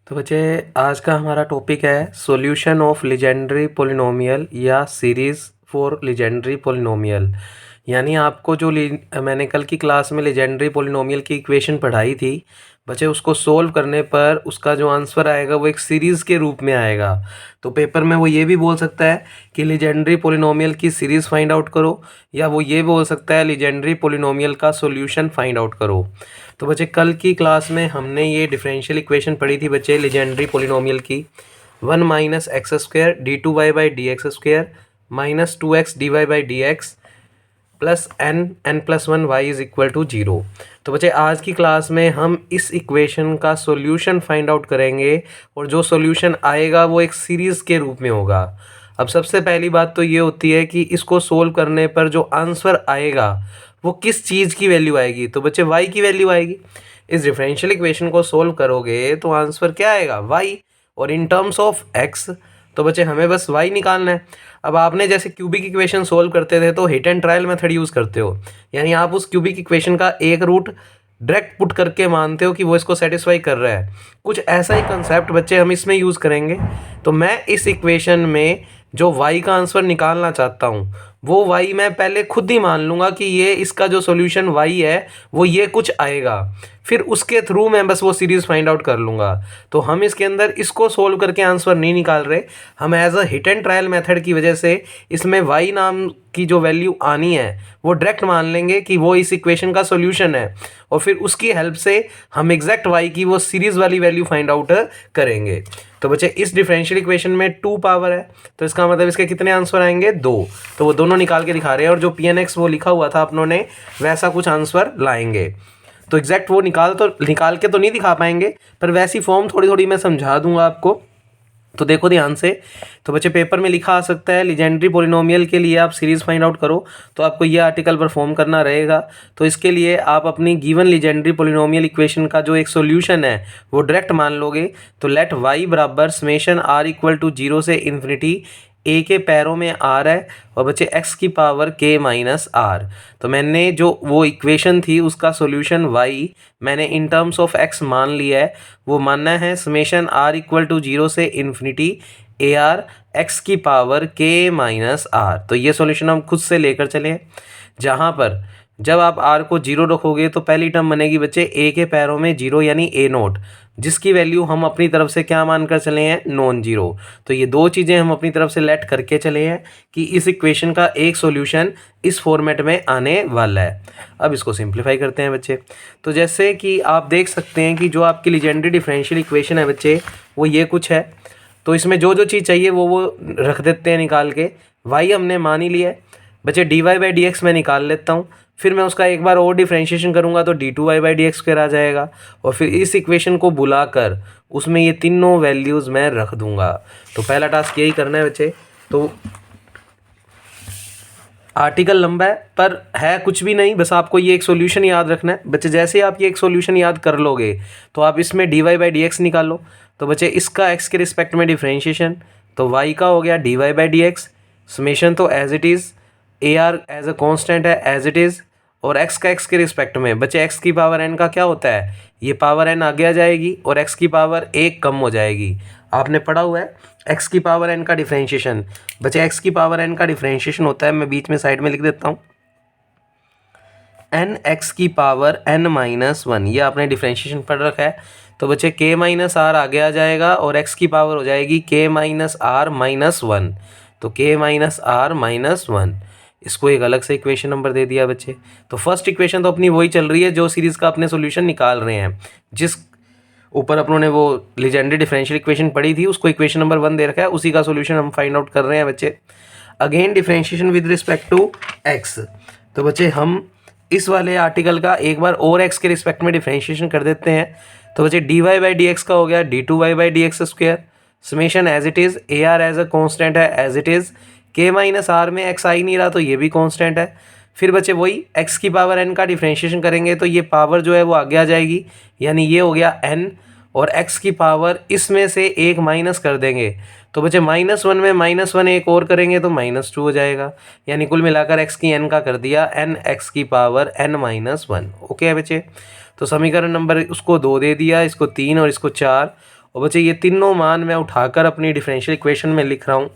तो बच्चे आज का हमारा टॉपिक है सॉल्यूशन ऑफ लीजेंड्री पोलिनोमियल या सीरीज़ फॉर लीजेंड्री पोलिनोमियल। यानी आपको जो मैंने कल की क्लास में लीजेंड्री पोलिनोमियल की इक्वेशन पढ़ाई थी बच्चे, उसको सोल्व करने पर उसका जो आंसर आएगा वो एक सीरीज़ के रूप में आएगा। तो पेपर में वो ये भी बोल सकता है कि लीजेंड्री पोलिनोमियल की सीरीज़ फाइंड आउट करो, या वो ये बोल सकता है लीजेंड्री पोलिनोमियल का सॉल्यूशन फाइंड आउट करो। तो बच्चे कल की क्लास में हमने ये डिफरेंशियल इक्वेशन पढ़ी थी बच्चे लीजेंड्री पोलिनोमियल की, 1 minus x square d two Y by D x square minus 2x D Y by D x plus n plus 1 Y is equal to 0। तो बच्चे आज की क्लास में हम इस इक्वेशन का सॉल्यूशन फाइंड आउट करेंगे और जो सॉल्यूशन आएगा वो एक सीरीज़ के रूप में होगा। अब सबसे पहली बात तो ये होती है कि इसको सोल्व करने पर जो आंसर आएगा वो किस चीज़ की वैल्यू आएगी। तो बच्चे y की वैल्यू आएगी। इस डिफरेंशियल इक्वेशन को सोल्व करोगे तो आंसर क्या आएगा y, और इन टर्म्स ऑफ x। तो बच्चे हमें बस y निकालना है। अब आपने जैसे क्यूबिक इक्वेशन सोल्व करते थे तो hit and trial method use करते हो, यानी आप उस क्यूबिक इक्वेशन का एक रूट डायरेक्ट पुट करके मानते हो कि वो इसको सेटिस्फाई कर रहा है। कुछ ऐसा ही कंसेप्ट बच्चे हम इसमें यूज़ करेंगे। तो मैं इस इक्वेशन में जो y का आंसर निकालना चाहता हूँ वो y मैं पहले खुद ही मान लूँगा कि ये इसका जो सॉल्यूशन y है वो ये कुछ आएगा, फिर उसके थ्रू मैं बस वो सीरीज़ फाइंड आउट कर लूँगा। तो हम इसके अंदर इसको सोल्व करके आंसर नहीं निकाल रहे, हम as a hit and trial method की वजह से इसमें y नाम की जो वैल्यू आनी है वो डायरेक्ट मान लेंगे कि वो इस इक्वेशन का सॉल्यूशन है, और फिर उसकी हेल्प से हम एग्जैक्ट y की वो सीरीज़ वाली वैल्यू फाइंड आउट करेंगे। तो बच्चे इस डिफरेंशियल इक्वेशन में 2 पावर है, तो इसका मतलब इसके कितने आंसर आएंगे 2। तो वो दोनों निकाल के दिखा रहे हैं, और जो pnx वो लिखा हुआ था अपनों ने वैसा कुछ आंसर लाएंगे। तो एग्जैक्ट वो निकाल के तो नहीं दिखा पाएंगे, पर वैसी फॉर्म थोड़ी थोड़ी मैं समझा दूंगा आपको। तो देखो ध्यान से। तो बच्चे पेपर में लिखा आ सकता है लीजेंड्री पोलिनोमियल के लिए आप सीरीज़ फाइंड आउट करो, तो आपको ये आर्टिकल परफॉर्म करना रहेगा। तो इसके लिए आप अपनी गिवन लीजेंड्री पोलिनोमियल इक्वेशन का जो एक सॉल्यूशन है वो डायरेक्ट मान लोगे। तो लेट y बराबर समेशन r इक्वल टू 0 से इन्फिनिटी a के पैरों में r है, और बच्चे x की पावर k माइनस r। तो मैंने जो वो इक्वेशन थी उसका सॉल्यूशन y मैंने इन टर्म्स ऑफ x मान लिया है। वो मानना है समेशन r इक्वल टू 0 से इन्फिनिटी ए आर एक्स की पावर k माइनस r। तो ये सॉल्यूशन हम खुद से लेकर चले, जहाँ पर जब आप r को 0 रखोगे तो पहली टर्म बनेगी बच्चे a के पैरों में 0 यानी a नोट, जिसकी वैल्यू हम अपनी तरफ से क्या मानकर चले हैं, नॉन जीरो। तो ये दो चीज़ें हम अपनी तरफ से लेट करके चले हैं कि इस इक्वेशन का एक सॉल्यूशन इस फॉर्मेट में आने वाला है। अब इसको सिंप्लीफाई करते हैं बच्चे। तो जैसे कि आप देख सकते हैं कि जो आपकी लीजेंड्री डिफरेंशियल इक्वेशन है बच्चे वो ये कुछ है। तो इसमें जो जो चीज़ चाहिए वो रख देते हैं निकाल के। y हमने मान ही लिया है बच्चे, D Y by D x मैं निकाल लेता हूँ, फिर मैं उसका एक बार और डिफ्रेंशिएशन करूँगा तो D two Y by D x square आ जाएगा, और फिर इस इक्वेशन को बुलाकर उसमें ये तीनों वैल्यूज़ मैं रख दूँगा। तो पहला टास्क यही करना है बच्चे। तो आर्टिकल लंबा है पर है कुछ भी नहीं, बस आपको ये एक सॉल्यूशन याद रखना है बच्चे। जैसे आप ये एक सॉल्यूशन याद कर लोगे तो आप इसमें d Y by D x निकालो। तो बच्चे इसका एक्स के रिस्पेक्ट में डिफ्रेंशिएशन, तो वाई का हो गया D Y by D X, summation तो as it is, A R as a constant है एज इट इज़, और एक्स का एक्स के रिस्पेक्ट में बच्चे एक्स की पावर एन का क्या होता है, ये पावर एन आगे आ जाएगी और एक्स की पावर एक कम हो जाएगी। आपने पढ़ा हुआ है एक्स की पावर एन का डिफरेंशिएशन। बच्चे एक्स की पावर एन का डिफरेंशिएशन होता है, मैं बीच में साइड में लिख देता हूँ, एन एक्स की पावर एन माइनस 1। ये आपने डिफरेंशिएशन पढ़ रखा है। तो बच्चे के माइनस आर आगे आ जाएगा और एक्स की पावर हो जाएगी के माइनस आर माइनस 1। तो के माइनस आर माइनस 1, इसको एक अलग से इक्वेशन नंबर दे दिया बच्चे। तो फर्स्ट इक्वेशन तो अपनी वही चल रही है जो सीरीज़ का अपने सॉल्यूशन निकाल रहे हैं। जिस ऊपर अपनों ने वो लीजेंड्री डिफरेंशियल इक्वेशन पढ़ी थी उसको इक्वेशन नंबर 1 दे रखा है, उसी का सॉल्यूशन हम फाइंड आउट कर रहे हैं बच्चे। Again differentiation with respect to x. तो बच्चे हम इस वाले आर्टिकल का एक बार और एक्स के रिस्पेक्ट में डिफरेंशिएशन कर देते हैं। तो बच्चे D Y by D x का हो गया d two Y by D x square, summation as it is, A R as a constant है as it is, k minus r में एक्स आ ही नहीं रहा तो ये भी कांस्टेंट है। फिर बच्चे वही एक्स की पावर एन का डिफरेंशिएशन करेंगे तो ये पावर जो है वो आगे आ जाएगी, यानी ये हो गया एन, और एक्स की पावर इसमें से एक माइनस कर देंगे। तो बच्चे -1 में -1 एक और करेंगे तो -2 हो जाएगा, यानी कुल मिलाकर एक्स की एन का कर दिया एन एक्स की पावर एन माइनस 1। ओके है बच्चे। तो समीकरण नंबर उसको 2 दे दिया, इसको 3 और इसको 4, और बच्चे ये तीनों मान मैं उठाकर अपनी डिफरेंशियल इक्वेशन में लिख रहा हूँ।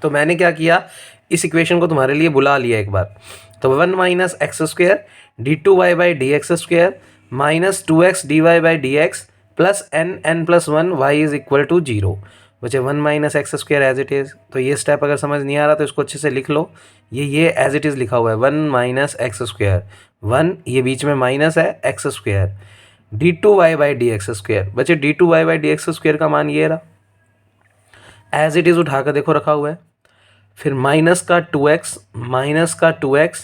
तो मैंने क्या किया, इस इक्वेशन को तुम्हारे लिए बुला लिया एक बार। तो 1 minus x square D two Y by D x square minus 2x D Y by D x plus n plus 1 Y is equal to 0। बच्चे 1 minus x square as it is. तो ये स्टेप अगर समझ नहीं आ रहा तो इसको अच्छे से लिख लो। ये एज इट इज़ लिखा हुआ है 1 माइनस एक्स स्क्वेयर, 1 ये बीच में माइनस है X square D two Y by D x square. बच्चे D two Y by D x square का मान ये रहा, एज इट इज़ उठा कर देखो रखा हुआ है। फिर माइनस का 2x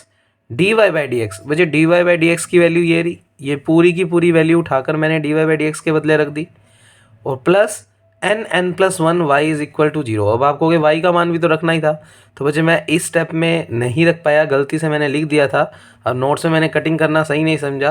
D Y by D X. बच्चे D Y by D X की वैल्यू ये रही, ये पूरी की पूरी वैल्यू उठाकर मैंने D Y by D X के बदले रख दी। और plus n plus 1 Y is equal to 0। अब आपको वाई का मान भी तो रखना ही था। तो बच्चे मैं इस स्टेप में नहीं रख पाया, गलती से मैंने लिख दिया था। अब नोट्स में मैंने कटिंग करना सही नहीं समझा,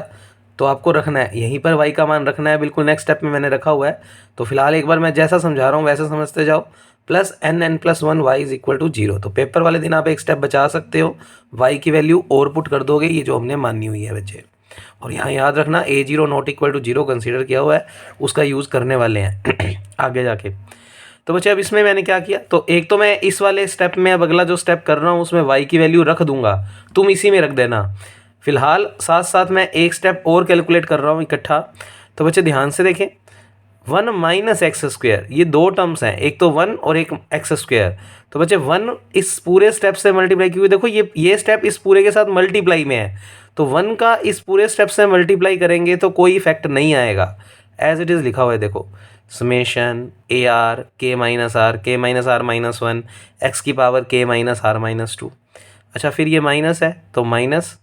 तो आपको रखना है यहीं पर वाई का मान रखना है, बिल्कुल नेक्स्ट स्टेप में मैंने रखा हुआ है। तो फिलहाल एक बार मैं जैसा समझा रहा हूँ वैसे समझते जाओ। Plus n plus 1 Y is equal to 0। तो पेपर वाले दिन आप एक स्टेप बचा सकते हो, वाई की वैल्यू और पुट कर दोगे, ये जो हमने माननी हुई है बच्चे। और यहाँ याद रखना a0 not equal to 0 consider किया हुआ है, उसका यूज़ करने वाले हैं आगे जाके। तो बच्चे अब इसमें मैंने क्या किया, तो एक तो मैं इस वाले स्टेप में अब अगला जो स्टेप कर रहा हूँ उसमें y की वैल्यू रख दूंगा, तुम इसी में रख देना। फिलहाल साथ साथ मैं एक स्टेप और कैलकुलेट कर रहा हूँ इकट्ठा। तो बच्चे ध्यान से देखें, 1 माइनस एक्स स्क्वेयर, ये दो टर्म्स हैं, एक तो 1 और एक एक्स स्क्वेयर। तो बच्चे 1 इस पूरे स्टेप से मल्टीप्लाई, क्योंकि देखो ये स्टेप इस पूरे के साथ मल्टीप्लाई में है, तो 1 का इस पूरे स्टेप से मल्टीप्लाई करेंगे तो कोई इफेक्ट नहीं आएगा। एज इट इज़ लिखा हुआ है देखो, समेशन ए आर के माइनस आर माइनस 1 एक्स की पावर के माइनस आर माइनस 2। अच्छा फिर ये माइनस है तो माइनस,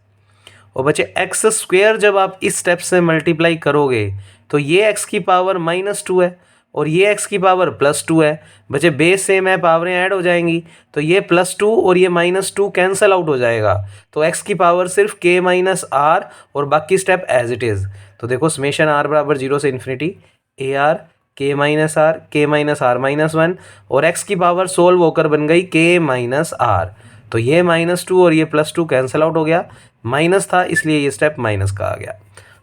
और बच्चे एक्स स्क्वेयर जब आप इस स्टेप से मल्टीप्लाई करोगे तो ये एक्स की पावर -2 है और ये एक्स की पावर +2 है। बच्चे बेस सेम है, पावरें ऐड हो जाएंगी, तो ये +2 और ये -2 कैंसिल आउट हो जाएगा। तो एक्स की पावर सिर्फ k माइनस आर और बाकी स्टेप एज इट इज़। तो देखो समेशन r बराबर 0 से इन्फिनिटी ए आर के माइनस आर माइनस 1 और एक्स की पावर सोल्व होकर बन गई k माइनस आर। तो ये -2 और ये +2 कैंसिल आउट हो गया, माइनस था इसलिए ये स्टेप माइनस का आ गया।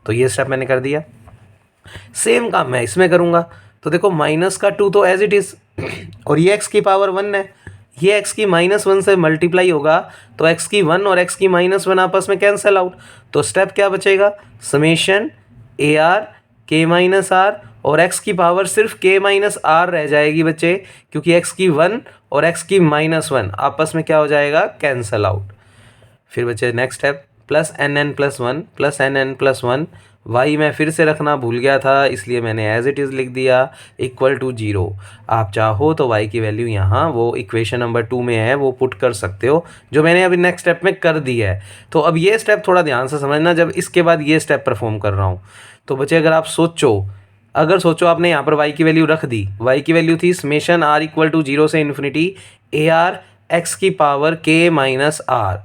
तो ये स्टेप मैंने कर दिया। सेम काम मैं इसमें करूँगा। तो देखो माइनस का 2 तो एज इट इज़ और ये एक्स की पावर 1 है, ये एक्स की -1 से मल्टीप्लाई होगा तो एक्स की 1 और एक्स की -1 आपस में कैंसिल आउट। तो स्टेप क्या बचेगा, समेशन ए आर के माइनस आर और एक्स की पावर सिर्फ k माइनस आर रह जाएगी बच्चे, क्योंकि एक्स की 1 और एक्स की -1 आपस में क्या हो जाएगा, कैंसिल आउट। फिर बच्चे next step plus n plus 1 y मैं फिर से रखना भूल गया था, इसलिए मैंने एज इट इज़ लिख दिया इक्वल टू 0। आप चाहो तो y की वैल्यू यहाँ वो इक्वेशन नंबर 2 में है वो पुट कर सकते हो, जो मैंने अभी नेक्स्ट स्टेप में कर दी है। तो अब ये स्टेप थोड़ा ध्यान से समझना, जब इसके बाद ये स्टेप परफॉर्म कर रहा हूँ। तो बच्चे अगर सोचो आपने यहाँ पर y की वैल्यू रख दी, y की वैल्यू थी समेशन r इक्वल टू 0 से इन्फिनिटी ए आर एक्स की पावर k माइनस आर।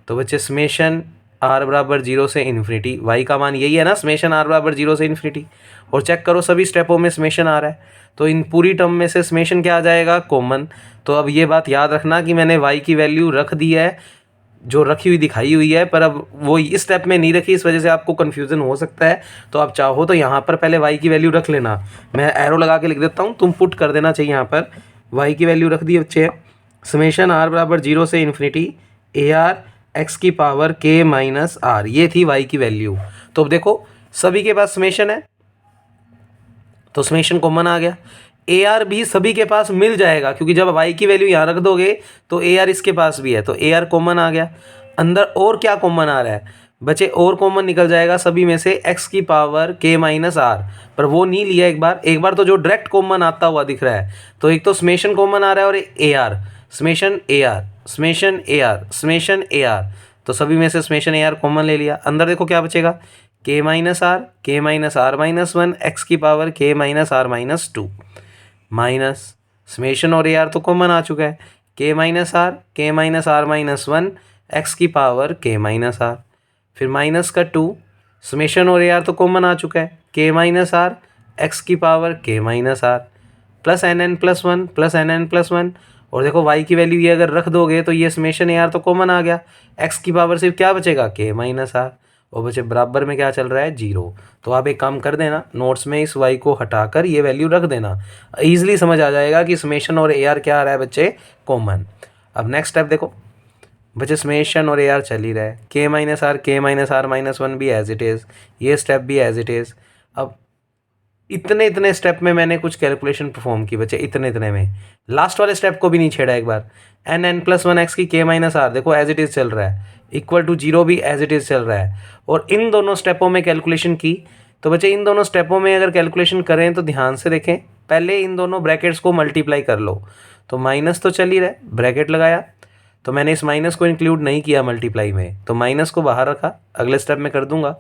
तो बच्चे समेशन r बराबर 0 से इन्फिनिटी, y का मान यही है ना, समेशन r बराबर 0 से इन्फिनिटी। और चेक करो सभी स्टेपों में समेशन आ रहा है, तो इन पूरी टर्म में से समेशन क्या आ जाएगा, कॉमन। तो अब ये बात याद रखना कि मैंने y की वैल्यू रख दी है, जो रखी हुई दिखाई हुई है, पर अब वो इस स्टेप में नहीं रखी, इस वजह से आपको कन्फ्यूज़न हो सकता है। तो आप चाहो तो यहाँ पर पहले y की वैल्यू रख लेना, मैं एरो लगा के लिख देता हूँ, तुम पुट कर देना चाहिए यहाँ पर। y की वैल्यू रख दी बच्चे, समेशन r बराबर 0 से इन्फिनिटी ए आर एक्स की पावर k माइनस आर, ये थी y की वैल्यू। तो अब देखो सभी के पास समेशन है तो समेशन कॉमन आ गया, ए आर भी सभी के पास मिल जाएगा, क्योंकि जब y की वैल्यू यहाँ रख दोगे तो ए आर इसके पास भी है, तो ए आर कॉमन आ गया। अंदर और क्या कॉमन आ रहा है बच्चे, और कॉमन निकल जाएगा सभी में से x की पावर k माइनस आर, पर वो नहीं लिया एक बार तो जो डायरेक्ट कॉमन आता हुआ दिख रहा है। तो एक तो समेशन कॉमन आ रहा है और A are, summation A R, तो सभी में से समेशन ए आर कॉमन ले लिया। अंदर देखो क्या बचेगा, k minus R minus 1 X की power k minus R minus 2 minus summation और ए आर तो कॉमन आ चुका है, k minus R minus 1 X की पावर k माइनस आर, फिर माइनस का 2 समेशन और ए आर तो कॉमन आ चुका है, k माइनस आर एक्स की power k minus are plus n plus 1। और देखो y की वैल्यू ये अगर रख दोगे तो ये समेशन ए आर तो कॉमन आ गया, x की पावर सिर्फ क्या बचेगा, k माइनस आर, और बच्चे बराबर में क्या चल रहा है 0। तो आप एक काम कर देना, नोट्स में इस y को हटाकर ये वैल्यू रख देना, ईजिली समझ आ जाएगा कि समेशन और AR क्या आ रहा है बच्चे, कॉमन। अब नेक्स्ट स्टेप देखो बच्चे, समेशन और AR चल ही रहा है, k माइनस r माइनस 1 भी एज इट इज़, ये स्टेप भी एज इट इज़। अब इतने स्टेप में मैंने कुछ कैलकुलेशन परफॉर्म की बच्चे, इतने में लास्ट वाले स्टेप को भी नहीं छेड़ा एक बार। n+1 की k माइनस r देखो एज इट इज़ चल रहा है, इक्वल टू 0 भी एज इट इज़ चल रहा है। और इन दोनों स्टेपों में कैलकुलेशन की, तो बच्चे इन दोनों स्टेपों में अगर कैलकुलेशन करें तो ध्यान से देखें, पहले इन दोनों ब्रैकेट्स को मल्टीप्लाई कर लो। तो माइनस तो चल ही रहा है, ब्रैकेट लगाया, तो मैंने इस माइनस को इंक्लूड नहीं किया मल्टीप्लाई में, तो माइनस को बाहर रखा, अगले स्टेप में कर दूंगा।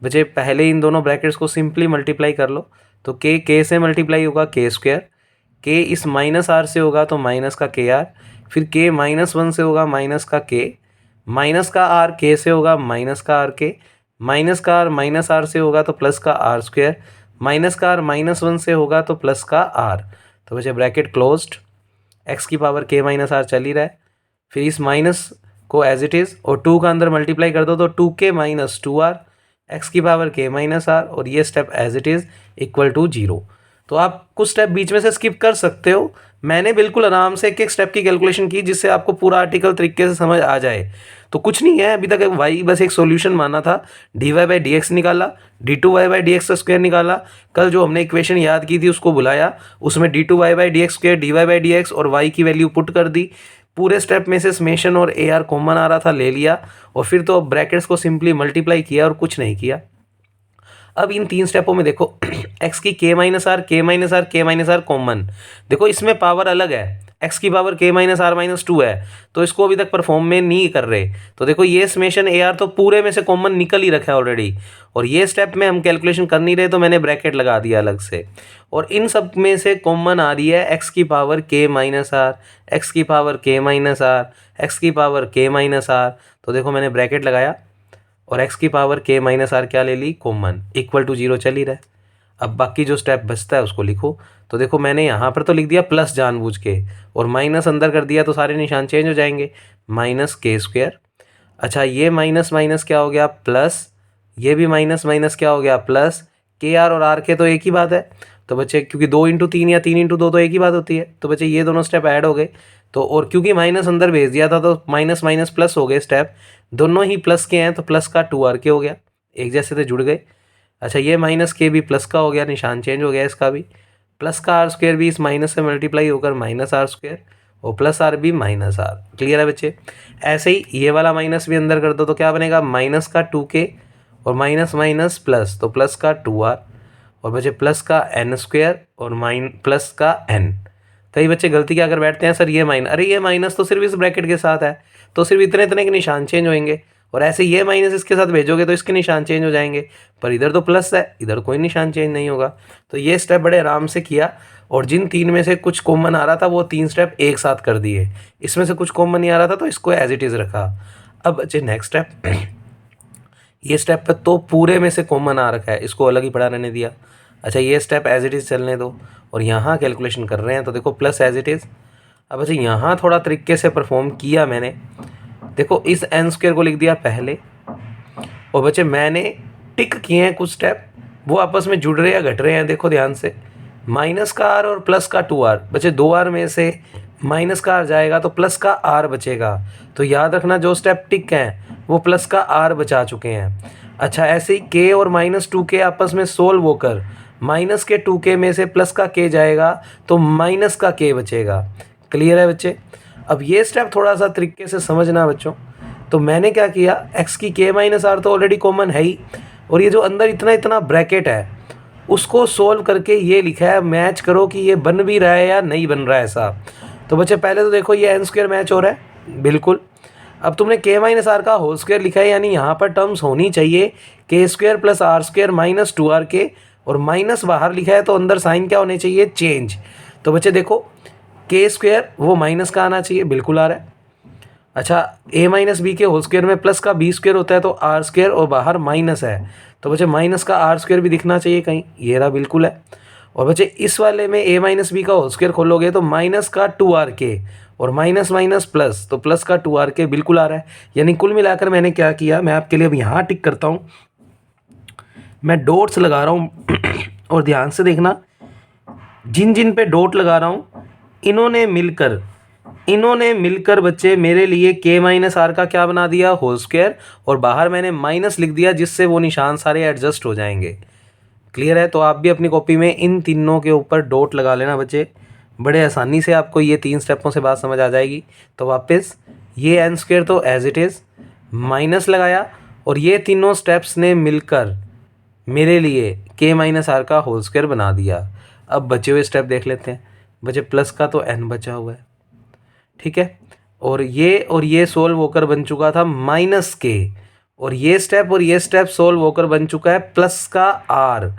बच्चे पहले इन दोनों ब्रैकेट्स को सिंपली मल्टीप्लाई कर लो, तो k से मल्टीप्लाई होगा k², k इस माइनस r से होगा तो माइनस का kr, फिर k -1 से होगा माइनस का k, माइनस का r k से होगा माइनस का rk, माइनस का r माइनस r से होगा तो प्लस का r², माइनस का r -1 से होगा तो प्लस का r। तो बच्चे ब्रैकेट क्लोज्ड, x की पावर k - r चल ही रहा है, फिर इस माइनस को एज इट इज़ और 2 का अंदर मल्टीप्लाई कर दो तो 2k - 2r, x की पावर k - r, और ये step as it is equal to 0। तो आप कुछ स्टेप बीच में से स्किप कर सकते हो, मैंने बिल्कुल आराम से एक एक स्टेप की कैलकुलेशन की जिससे आपको पूरा आर्टिकल तरीके से समझ आ जाए। तो कुछ नहीं है अभी तक, y बस एक सॉल्यूशन माना था, dy/dx निकाला, d2y/dx² निकाला, कल जो हमने इक्वेशन याद की थी उसको बुलाया, उसमें d2y/dx², dy/dx और y की वैल्यू पुट कर दी, पूरे स्टेप में से समेशन और AR कॉमन आ रहा था, ले लिया, और फिर तो ब्रैकेट्स को सिंपली मल्टीप्लाई किया और कुछ नहीं किया। अब इन 3 स्टेपों में देखो x की k - r कॉमन, देखो इसमें पावर अलग है, x की पावर k - r - 2 है, तो इसको अभी तक परफॉर्म में नहीं कर रहे। तो देखो ये समेशन AR तो पूरे में से कॉमन निकल ही रखा है ऑलरेडी, और ये स्टेप में हम कैलकुलेशन कर नहीं रहे तो मैंने ब्रैकेट लगा दिया अलग से, और इन सब में से कॉमन आ रही है x की पावर k - r, x की पावर k - r, x की पावर k - r। तो देखो मैंने ब्रैकेट लगाया और x की पावर k - r क्या ले ली, कॉमन, इक्वल टू 0 चल ही रहा है। अब बाकी जो स्टेप बचता है उसको लिखो, तो देखो मैंने यहाँ पर तो लिख दिया प्लस जानबूझ के, और माइनस अंदर कर दिया तो सारे निशान चेंज हो जाएंगे, -k²। अच्छा ये माइनस माइनस क्या हो गया प्लस, ये भी माइनस माइनस क्या हो गया प्लस, KR और RK तो एक ही बात है, तो बच्चे क्योंकि 2×3 या 3×2 तो एक ही बात होती है, तो बच्चे ये दोनों स्टेप ऐड हो गए। तो और क्योंकि माइनस अंदर भेज दिया था तो माइनस माइनस प्लस हो गए स्टेप, दोनों ही प्लस के हैं तो प्लस का 2RK हो गया, एक जैसे थे जुड़ गए। अच्छा ये -k भी प्लस का हो गया, निशान चेंज हो गया इसका भी, प्लस का r² भी इस माइनस से मल्टीप्लाई होकर -r², और प्लस r भी -r। क्लियर है बच्चे? ऐसे ही ये वाला माइनस भी अंदर कर दो तो क्या बनेगा, माइनस का 2k और माइनस माइनस प्लस, तो प्लस का 2r, और बच्चे प्लस का n² और प्लस का n। कई बच्चे गलती क्या कर बैठते हैं, सर ये माइनस, अरे ये माइनस तो सिर्फ इस ब्रैकेट के साथ है तो सिर्फ इतने इतने के निशान चेंज होंगे, और ऐसे ये माइनस इसके साथ भेजोगे तो इसके निशान चेंज हो जाएंगे, पर इधर तो प्लस है, इधर कोई निशान चेंज नहीं होगा। तो ये स्टेप बड़े आराम से किया, और जिन 3 में से कुछ कॉमन आ रहा था वो 3 स्टेप एक साथ कर दिए, इसमें से कुछ कॉमन नहीं आ रहा था तो इसको एज इट इज़ रखा। अब बच्चे नेक्स्ट स्टेप, ये स्टेप पे तो पूरे में से कॉमन आ रखा है, इसको अलग ही पढ़ा रहने दिया। अच्छा ये स्टेप एज इट इज़ चलने दो, और यहाँ कैलकुलेशन कर रहे हैं तो देखो प्लस एज इट इज़। अब अच्छा यहाँ थोड़ा तरीके से परफॉर्म किया मैंने, देखो इस n² को लिख दिया पहले, और बच्चे मैंने टिक किए हैं कुछ स्टेप, वो आपस में जुड़ रहे हैं या घट रहे हैं, देखो ध्यान से, माइनस का r और प्लस का 2r, बच्चे 2r में से माइनस का r जाएगा तो प्लस का r बचेगा, तो याद रखना जो स्टेप टिक हैं वो प्लस का r बचा चुके हैं। अच्छा ऐसे ही k और -2k आपस में सोल्व होकर माइनस के 2k में से प्लस का k जाएगा तो माइनस का k बचेगा। क्लियर है बच्चे? अब ये स्टेप थोड़ा सा तरीके से समझना बच्चों। तो मैंने क्या किया, x की k - r तो ऑलरेडी कॉमन है ही, और ये जो अंदर इतना इतना ब्रैकेट है उसको सोल्व करके ये लिखा है, मैच करो कि ये बन भी रहा है या नहीं बन रहा है ऐसा। तो बच्चे पहले तो देखो ये n² मैच हो रहा है बिल्कुल। अब तुमने k - r का होल स्क्वायर लिखा है, यानी यहाँ पर टर्म्स होनी चाहिए k² + r² - 2rk, और माइनस बाहर लिखा है तो अंदर साइन क्या होने चाहिए, चेंज। तो बच्चे देखो k² वो माइनस का आना चाहिए, बिल्कुल आ रहा है। अच्छा a - b के होल स्क्वायर में प्लस का b² होता है तो r² और बाहर माइनस है, तो बच्चे माइनस का r² भी दिखना चाहिए कहीं, ये रहा बिल्कुल है। और बच्चे इस वाले में a - b का होल स्क्वायर खोलोगे तो माइनस का 2rk और माइनस माइनस प्लस, तो प्लस का 2r बिल्कुल आ रहा है। यानी कुल मिलाकर मैंने क्या किया, मैं आपके लिए अब यहाँ टिक करता हूँ, मैं डॉट्स लगा रहा हूँ और ध्यान से देखना, जिन जिन पे डॉट लगा रहा हूँ इन्होंने मिलकर बच्चे मेरे लिए k माइनस आर का क्या बना दिया, होल स्क्वायर, और बाहर मैंने माइनस लिख दिया जिससे वो निशान सारे एडजस्ट हो जाएंगे। क्लियर है? तो आप भी अपनी कॉपी में इन तीनों के ऊपर डॉट लगा लेना बच्चे, बड़े आसानी से आपको ये 3 स्टेपों से बात समझ आ जाएगी। तो वापस ये एन स्क्वायर तो एज इट इज़ माइनस लगाया, और ये तीनों स्टेप्स ने मिलकर मेरे लिए k माइनस आर का होल स्क्वायर बना दिया। अब बचे हुए स्टेप देख लेते हैं। बचे प्लस का तो n बचा हुआ है, ठीक है, और ये सोल्व होकर बन चुका था माइनस k, और ये स्टेप सोल्व होकर बन चुका है प्लस का r।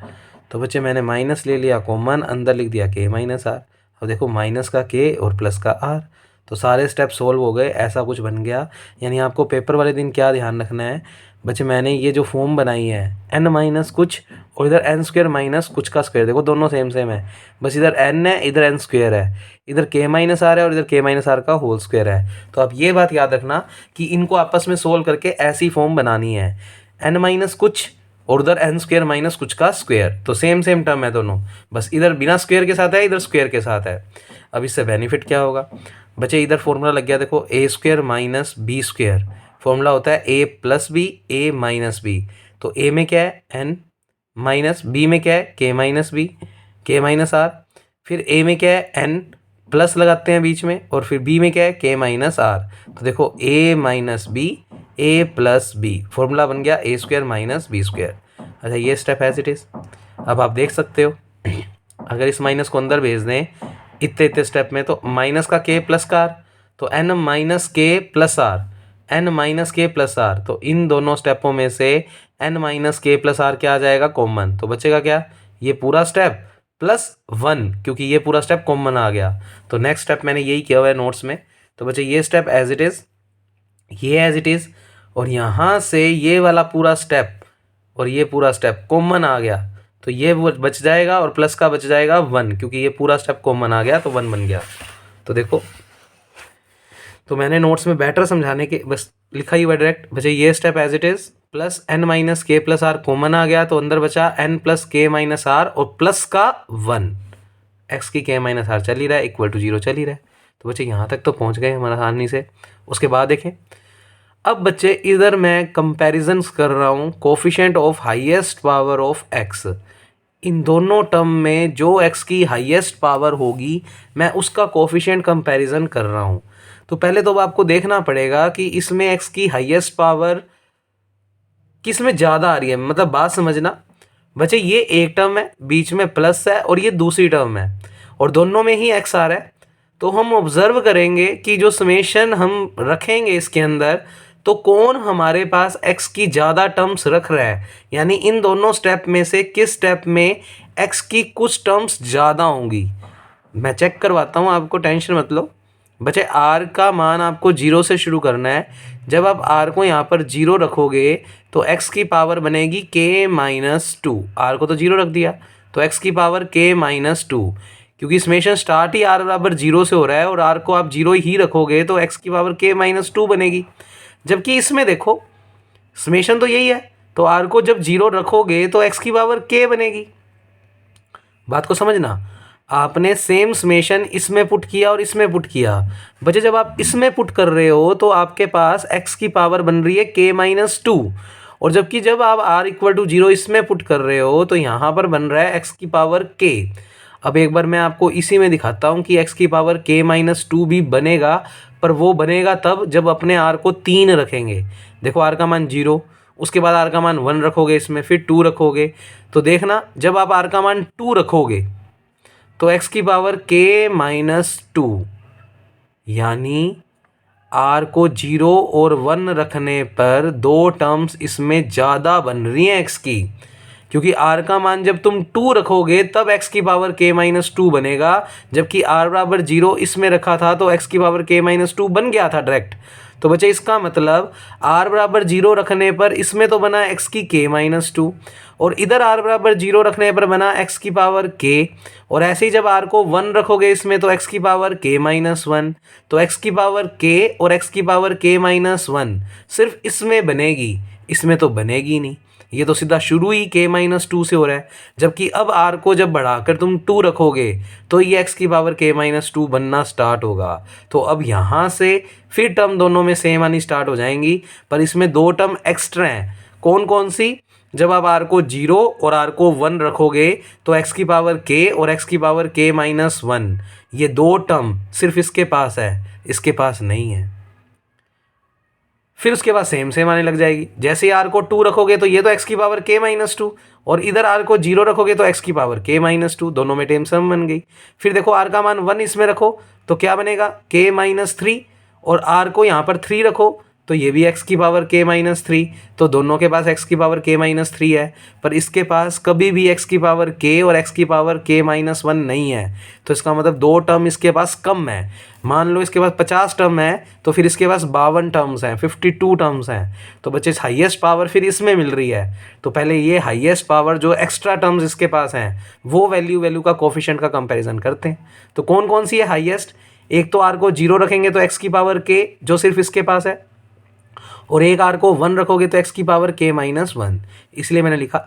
तो बच्चे मैंने माइनस ले लिया कॉमन, अंदर लिख दिया k माइनस आर। अब देखो माइनस का k और प्लस का r, तो सारे स्टेप सोल्व हो गए, ऐसा कुछ बन गया। यानी आपको पेपर वाले दिन क्या ध्यान रखना है बच्चे, मैंने ये जो फॉर्म बनाई है n माइनस कुछ और इधर n स्क्वायर माइनस कुछ का स्क्वायर, देखो दोनों सेम है, बस इधर n है इधर n स्क्वायर है, इधर k माइनस आर है और इधर k माइनस आर का होल स्क्वायर है। तो आप ये बात याद रखना कि इनको आपस में सोल्व करके ऐसी फॉर्म बनानी है, n माइनस कुछ और उधर n स्क्वायर माइनस कुछ का स्क्वायर, तो सेम टर्म है दोनों, बस इधर बिना स्क्वायर के साथ है इधर स्क्वायर के साथ है। अब इससे बेनिफिट क्या होगा बच्चे, इधर फॉर्मूला लग गया, देखो a square minus b square, formula होता है a plus b a minus b. तो a में क्या है n माइनस b में क्या है k minus b k minus are, फिर a में क्या है n प्लस लगाते हैं बीच में, और फिर b में क्या है k माइनस आर। तो देखो a minus b a plus b, formula बन गया a square minus b square. अच्छा ये स्टेप एज इट इज़। अब आप देख सकते हो अगर इस माइनस को अंदर भेज दें इतने स्टेप में, तो माइनस का k प्लस का r, तो n minus k plus r, n minus k plus are, तो इन दोनों स्टेपों में से n minus k plus are क्या आ जाएगा, कॉमन। तो बचेगा क्या, ये पूरा स्टेप प्लस 1, क्योंकि ये पूरा स्टेप कॉमन आ गया। तो नेक्स्ट स्टेप मैंने यही किया हुआ है नोट्स में। तो बच्चे ये स्टेप एज इट इज़, ये एज इट इज़, और यहाँ से ये वाला पूरा स्टेप और ये पूरा स्टेप कॉमन आ गया, तो ये बच जाएगा और प्लस का बच जाएगा 1, क्योंकि ये पूरा स्टेप कॉमन आ गया तो 1 बन गया। तो देखो, तो मैंने नोट्स में बेटर समझाने के बस लिखा ही हुआ डायरेक्ट। बचे ये step as it is, plus n minus k plus r common आ गया, तो अंदर बचा n plus k minus r और प्लस का 1, x की k माइनस आर चल ही रहा है, इक्वल टू 0 चल ही रहा है। तो बच्चे यहाँ तक तो पहुँच गए हमारा आसानी से। उसके बाद देखें, अब बच्चे इधर मैं कंपैरिजन्स कर रहा हूँ coefficient of highest power of x। इन दोनों टर्म में जो x की हाईएस्ट पावर होगी मैं उसका कोफिशिएंट कंपैरिजन कर रहा हूँ। तो पहले तो आपको देखना पड़ेगा कि इसमें x की हाईएस्ट पावर किस में ज़्यादा आ रही है, मतलब बात समझना बच्चे, ये एक टर्म है बीच में प्लस है और ये दूसरी टर्म है और दोनों में ही x आ रहा है। तो हम ऑब्जर्व करेंगे कि जो समेशन हम रखेंगे इसके अंदर, तो कौन हमारे पास x की ज़्यादा टर्म्स रख रहा है, यानी इन दोनों स्टेप में से किस स्टेप में x की कुछ टर्म्स ज़्यादा होंगी। मैं चेक करवाता हूँ, आपको टेंशन मत लो बच्चे। r का मान आपको 0 से शुरू करना है। जब आप r को यहाँ पर 0 रखोगे तो x की पावर बनेगी k माइनस 2। r को तो 0 रख दिया तो x की पावर k माइनस 2, क्योंकि समेशन स्टार्ट ही r बराबर 0 से हो रहा है और r को आप 0 ही रखोगे तो x की पावर k माइनस 2 बनेगी। जबकि इसमें देखो समेशन तो यही है, तो r को जब 0 रखोगे तो x की पावर k बनेगी। बात को समझना, आपने सेम समेशन इसमें पुट किया और इसमें पुट किया। बच्चे जब आप इसमें पुट कर रहे हो तो आपके पास x की पावर बन रही है k माइनस 2, और जबकि जब आप r इक्वल टू 0 इसमें पुट कर रहे हो तो यहाँ पर बन रहा है x की पावर k। अब एक बार मैं आपको इसी में दिखाता हूँ कि x की पावर k माइनस 2 भी बनेगा, पर वो बनेगा तब जब अपने r को 3 रखेंगे। देखो r का मान 0, उसके बाद r का मान 1 रखोगे, इसमें फिर 2 रखोगे, तो देखना जब आप r का मान 2 रखोगे तो x की पावर k माइनस 2, यानी r को 0 और 1 रखने पर दो टर्म्स इसमें ज़्यादा बन रही हैं x की, क्योंकि r का मान जब तुम 2 रखोगे तब x की पावर k माइनस 2 बनेगा, जबकि r बराबर 0 इसमें रखा था तो x की पावर k माइनस 2 बन गया था डायरेक्ट। तो बच्चे इसका मतलब r बराबर 0 रखने पर इसमें तो बना x की k माइनस 2 और इधर r बराबर 0 रखने पर बना x की पावर k और ऐसे ही जब r को 1 रखोगे इसमें तो x की पावर k माइनस 1 तो x की पावर k और x की पावर k माइनस 1 सिर्फ इसमें बनेगी, इसमें तो बनेगी नहीं। ये तो सीधा शुरू ही k माइनस 2 से हो रहा है, जबकि अब r को जब बढ़ाकर तुम 2 रखोगे तो ये x की पावर k माइनस 2 बनना स्टार्ट होगा। तो अब यहाँ से फिर टर्म दोनों में सेम आनी स्टार्ट हो जाएंगी, पर इसमें 2 टर्म एक्स्ट्रा हैं। कौन कौन सी? जब आप r को 0 और r को 1 रखोगे तो x की पावर k और x की पावर k माइनस 1, ये 2 टर्म सिर्फ इसके पास है, इसके पास नहीं है। फिर उसके बाद सेम सेम आने लग जाएगी। जैसे ही r को 2 रखोगे तो ये तो x की पावर k माइनस 2 और इधर r को 0 रखोगे तो x की पावर k माइनस 2, दोनों में टेम सम बन गई। फिर देखो r का मान 1 इसमें रखो तो क्या बनेगा k माइनस 3 और r को यहाँ पर 3 रखो तो ये भी x की पावर k माइनस 3, तो दोनों के पास x की पावर k माइनस 3 है, पर इसके पास कभी भी x की पावर k और x की पावर k माइनस 1 नहीं है। तो इसका मतलब 2 टर्म इसके पास कम है। मान लो इसके पास 50 टर्म है तो फिर इसके पास 52 टर्म्स हैं, 52 टर्म्स हैं। तो बच्चे हाईएस्ट पावर फिर इसमें मिल रही है, तो पहले ये हाईएस्ट पावर जो एक्स्ट्रा टर्म्स इसके पास हैं वो वैल्यू का कोफिशिएंट का कंपैरिजन करते हैं। तो कौन कौन सी है हाईएस्ट? एक तो r को 0 रखेंगे तो x की पावर k जो सिर्फ इसके पास है, और एक r को 1 रखोगे तो x की पावर k माइनस 1। इसलिए मैंने लिखा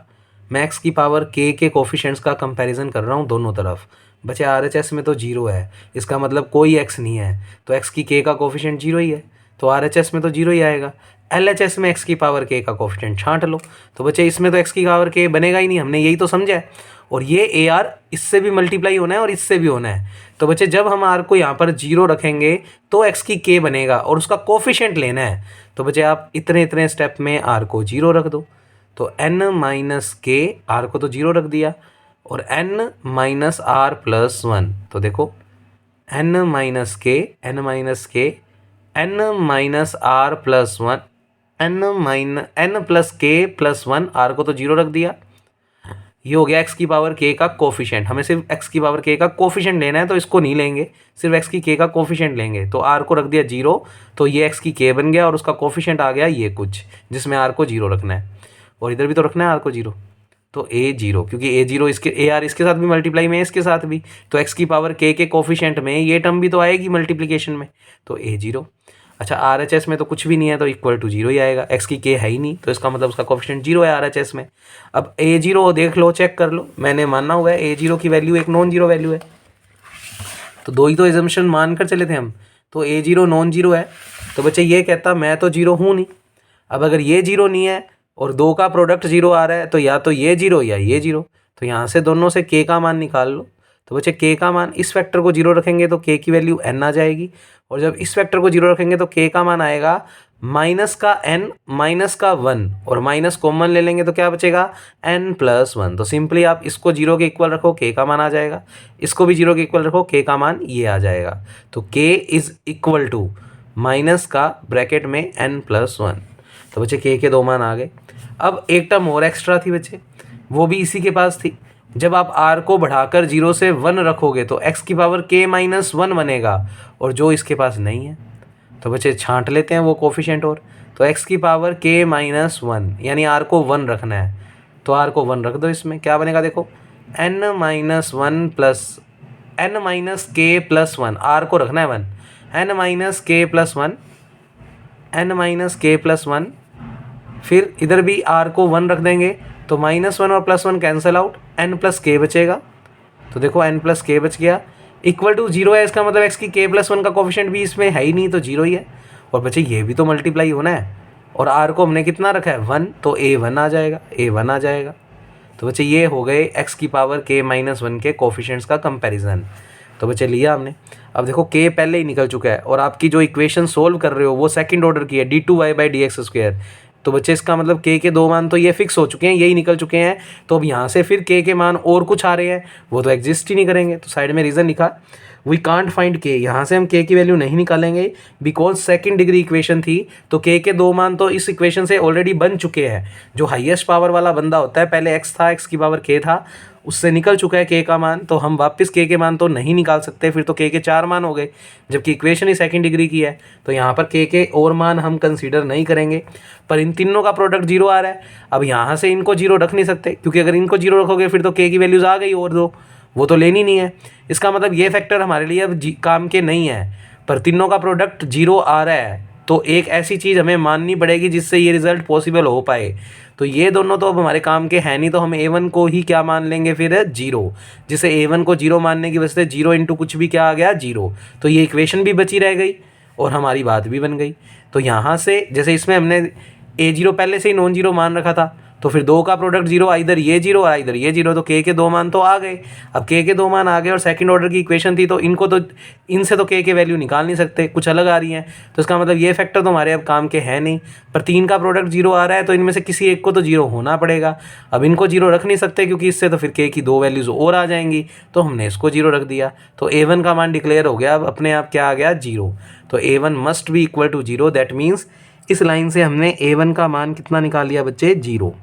मैं x की पावर k के कोफिशिएंट्स का कंपैरिजन कर रहा हूँ दोनों तरफ। बच्चे RHS में तो 0 है, इसका मतलब कोई x नहीं है, तो x की k का कोफिशिएंट 0 ही है, तो RHS में तो 0 ही आएगा। LHS में x की पावर k का कोफिशिएंट छांट लो, तो बच्चे इसमें तो x की पावर k बनेगा ही नहीं, हमने यही तो समझा है। और ये AR इससे भी मल्टीप्लाई होना है और इससे भी होना है। तो बच्चे जब हम r को यहाँ पर 0 रखेंगे तो x की k बनेगा और उसका कोफिशिएंट लेना है। तो बच्चे आप इतने इतने स्टेप में r को 0 रख दो, तो n माइनस k, r को तो 0 रख दिया, और n माइनस r प्लस 1, तो देखो n minus k, n minus k, n minus r plus 1, n plus k plus 1, r को तो 0 रख दिया। ये हो गया x की पावर k का कोफिशिएंट। हमें सिर्फ x की पावर k का कोफिशिएंट लेना है, तो इसको नहीं लेंगे, सिर्फ x की k का कोफिशिएंट लेंगे। तो r को रख दिया 0, तो ये x की k बन गया और उसका कोफिशिएंट आ गया ये कुछ, जिसमें r को 0 रखना है, और इधर भी तो रखना है r को 0, तो a0, क्योंकि a0 इसके ar इसके साथ भी मल्टीप्लाई में है, इसके साथ भी, तो x की पावर k के कोफिशिएंट में ये टर्म भी तो आएगी मल्टीप्लिकेशन में, तो a0। अच्छा RHS में तो कुछ भी नहीं है, तो इक्वल टू 0 ही आएगा, x की k है ही नहीं, तो इसका मतलब उसका कोफिशिएंट 0 है RHS में। अब a0 देख लो, चेक कर लो, मैंने मानना हुआ है a0 की वैल्यू एक नॉन जीरो वैल्यू है, तो 2 ही तो एजम्पशन मान कर चले थे हम, तो a0 नॉन जीरो है। तो बच्चे ये कहता मैं तो 0 हूँ नहीं। अब अगर ये 0 नहीं है और 2 का प्रोडक्ट 0 आ रहा है, तो या तो ये 0 या ये 0, तो यहाँ से दोनों से k का मान निकाल लो। तो बच्चे k का मान, इस फैक्टर को 0 रखेंगे तो k की वैल्यू n आ जाएगी, और जब इस फैक्टर को 0 रखेंगे तो k का मान आएगा माइनस का n माइनस का 1, और माइनस कॉमन ले लेंगे तो क्या बचेगा n प्लस 1। तो सिंपली आप इसको 0 के इक्वल रखो, k का मान आ जाएगा, इसको भी 0 के इक्वल रखो, k का मान ये आ जाएगा। तो k is equal to minus का ब्रैकेट में n प्लस 1। तो बच्चे k के 2 मान आ गए। अब एक टर्म और एक्स्ट्रा थी बच्चे, वो भी इसी के पास थी। जब आप r को बढ़ाकर 0 से 1 रखोगे तो x की पावर k माइनस 1 बनेगा, और जो इसके पास नहीं है, तो बच्चे छांट लेते हैं वो कोफिशिएंट। और तो x की पावर k माइनस 1, यानी r को 1 रखना है, तो r को 1 रख दो। इसमें क्या बनेगा देखो, n minus 1 plus n minus k plus 1, r को रखना है 1, n minus k plus 1, n minus k plus 1, फिर इधर भी r को 1 रख देंगे, तो माइनस 1 और plus 1 cancel out, n plus k बचेगा। तो देखो n प्लस k बच गया, इक्वल टू 0 है, इसका मतलब x की k प्लस 1 का कोफिशिएंट भी इसमें है ही नहीं, तो 0 ही है। और बच्चे ये भी तो मल्टीप्लाई होना है, और r को हमने कितना रखा है 1, तो a1 आ जाएगा, a1 आ जाएगा। तो बच्चे ये हो गए x की पावर k माइनस 1 के कोफिशिएंट्स का कंपैरिजन। तो बच्चे लिया हमने। अब देखो k पहले ही निकल चुका है, और आपकी जो इक्वेशन सोल्व कर रहे हो वो सेकंड ऑर्डर की है, d2y/dx²। तो बच्चे इसका मतलब k के 2 मान तो ये फिक्स हो चुके हैं, यही निकल चुके हैं। तो अब यहाँ से फिर k के मान और कुछ आ रहे हैं, वो तो एग्जिस्ट ही नहीं करेंगे। तो साइड में रीज़न लिखा, वी कांट फाइंड k, यहाँ से हम k की वैल्यू नहीं निकालेंगे, बिकॉज सेकंड डिग्री इक्वेशन थी, तो k के 2 मान तो इस इक्वेशन से ऑलरेडी बन चुके हैं। जो हाईएस्ट पावर वाला बंदा होता है, पहले x था, x की पावर k था, उससे निकल चुका है के का मान, तो हम वापस के मान तो नहीं निकाल सकते, फिर तो के 4 मान हो गए, जबकि इक्वेशन ही सेकंड डिग्री की है, तो यहाँ पर के और मान हम कंसीडर नहीं करेंगे। पर इन तीनों का प्रोडक्ट 0 आ रहा है। अब यहाँ से इनको 0 रख नहीं सकते, क्योंकि अगर इनको 0 रखोगे फिर तो के की वैल्यूज़ आ गई और दो, वो तो लेनी नहीं है। इसका मतलब ये फैक्टर हमारे लिए अब काम के नहीं है। पर तीनों का प्रोडक्ट 0 आ रहा है, तो एक ऐसी चीज़ हमें माननी पड़ेगी जिससे ये रिज़ल्ट पॉसिबल हो पाए। तो ये दोनों तो अब हमारे काम के हैं नहीं, तो हम a1 को ही क्या मान लेंगे फिर 0, जिसे a1 को 0 मानने की वजह से 0 इंटू कुछ भी क्या आ गया 0, तो ये इक्वेशन भी बची रह गई और हमारी बात भी बन गई। तो यहाँ से जैसे इसमें हमने a0 पहले से ही नॉन जीरो मान रखा था, तो फिर दो का प्रोडक्ट 0, इधर ये 0 और इधर ये 0, तो के 2 मान तो आ गए। अब के 2 मान आ गए और सेकंड ऑर्डर की इक्वेशन थी, तो इनको तो इनसे तो के वैल्यू निकाल नहीं सकते, कुछ अलग आ रही हैं, तो इसका मतलब ये फैक्टर तो हमारे अब काम के हैं नहीं। पर 3 का प्रोडक्ट 0 आ रहा है, तो इनमें से किसी एक को तो 0 होना पड़ेगा। अब इनको 0 रख नहीं सकते, क्योंकि इससे तो फिर के की 2 वैल्यूज़ और आ जाएंगी, तो हमने इसको 0 रख दिया, तो a1 का मान डिक्लेयर हो गया। अब अपने आप क्या आ गया 0, तो a1 must be equal to 0। That means इस लाइन से हमने a1 का मान कितना निकाल लिया बच्चे 0,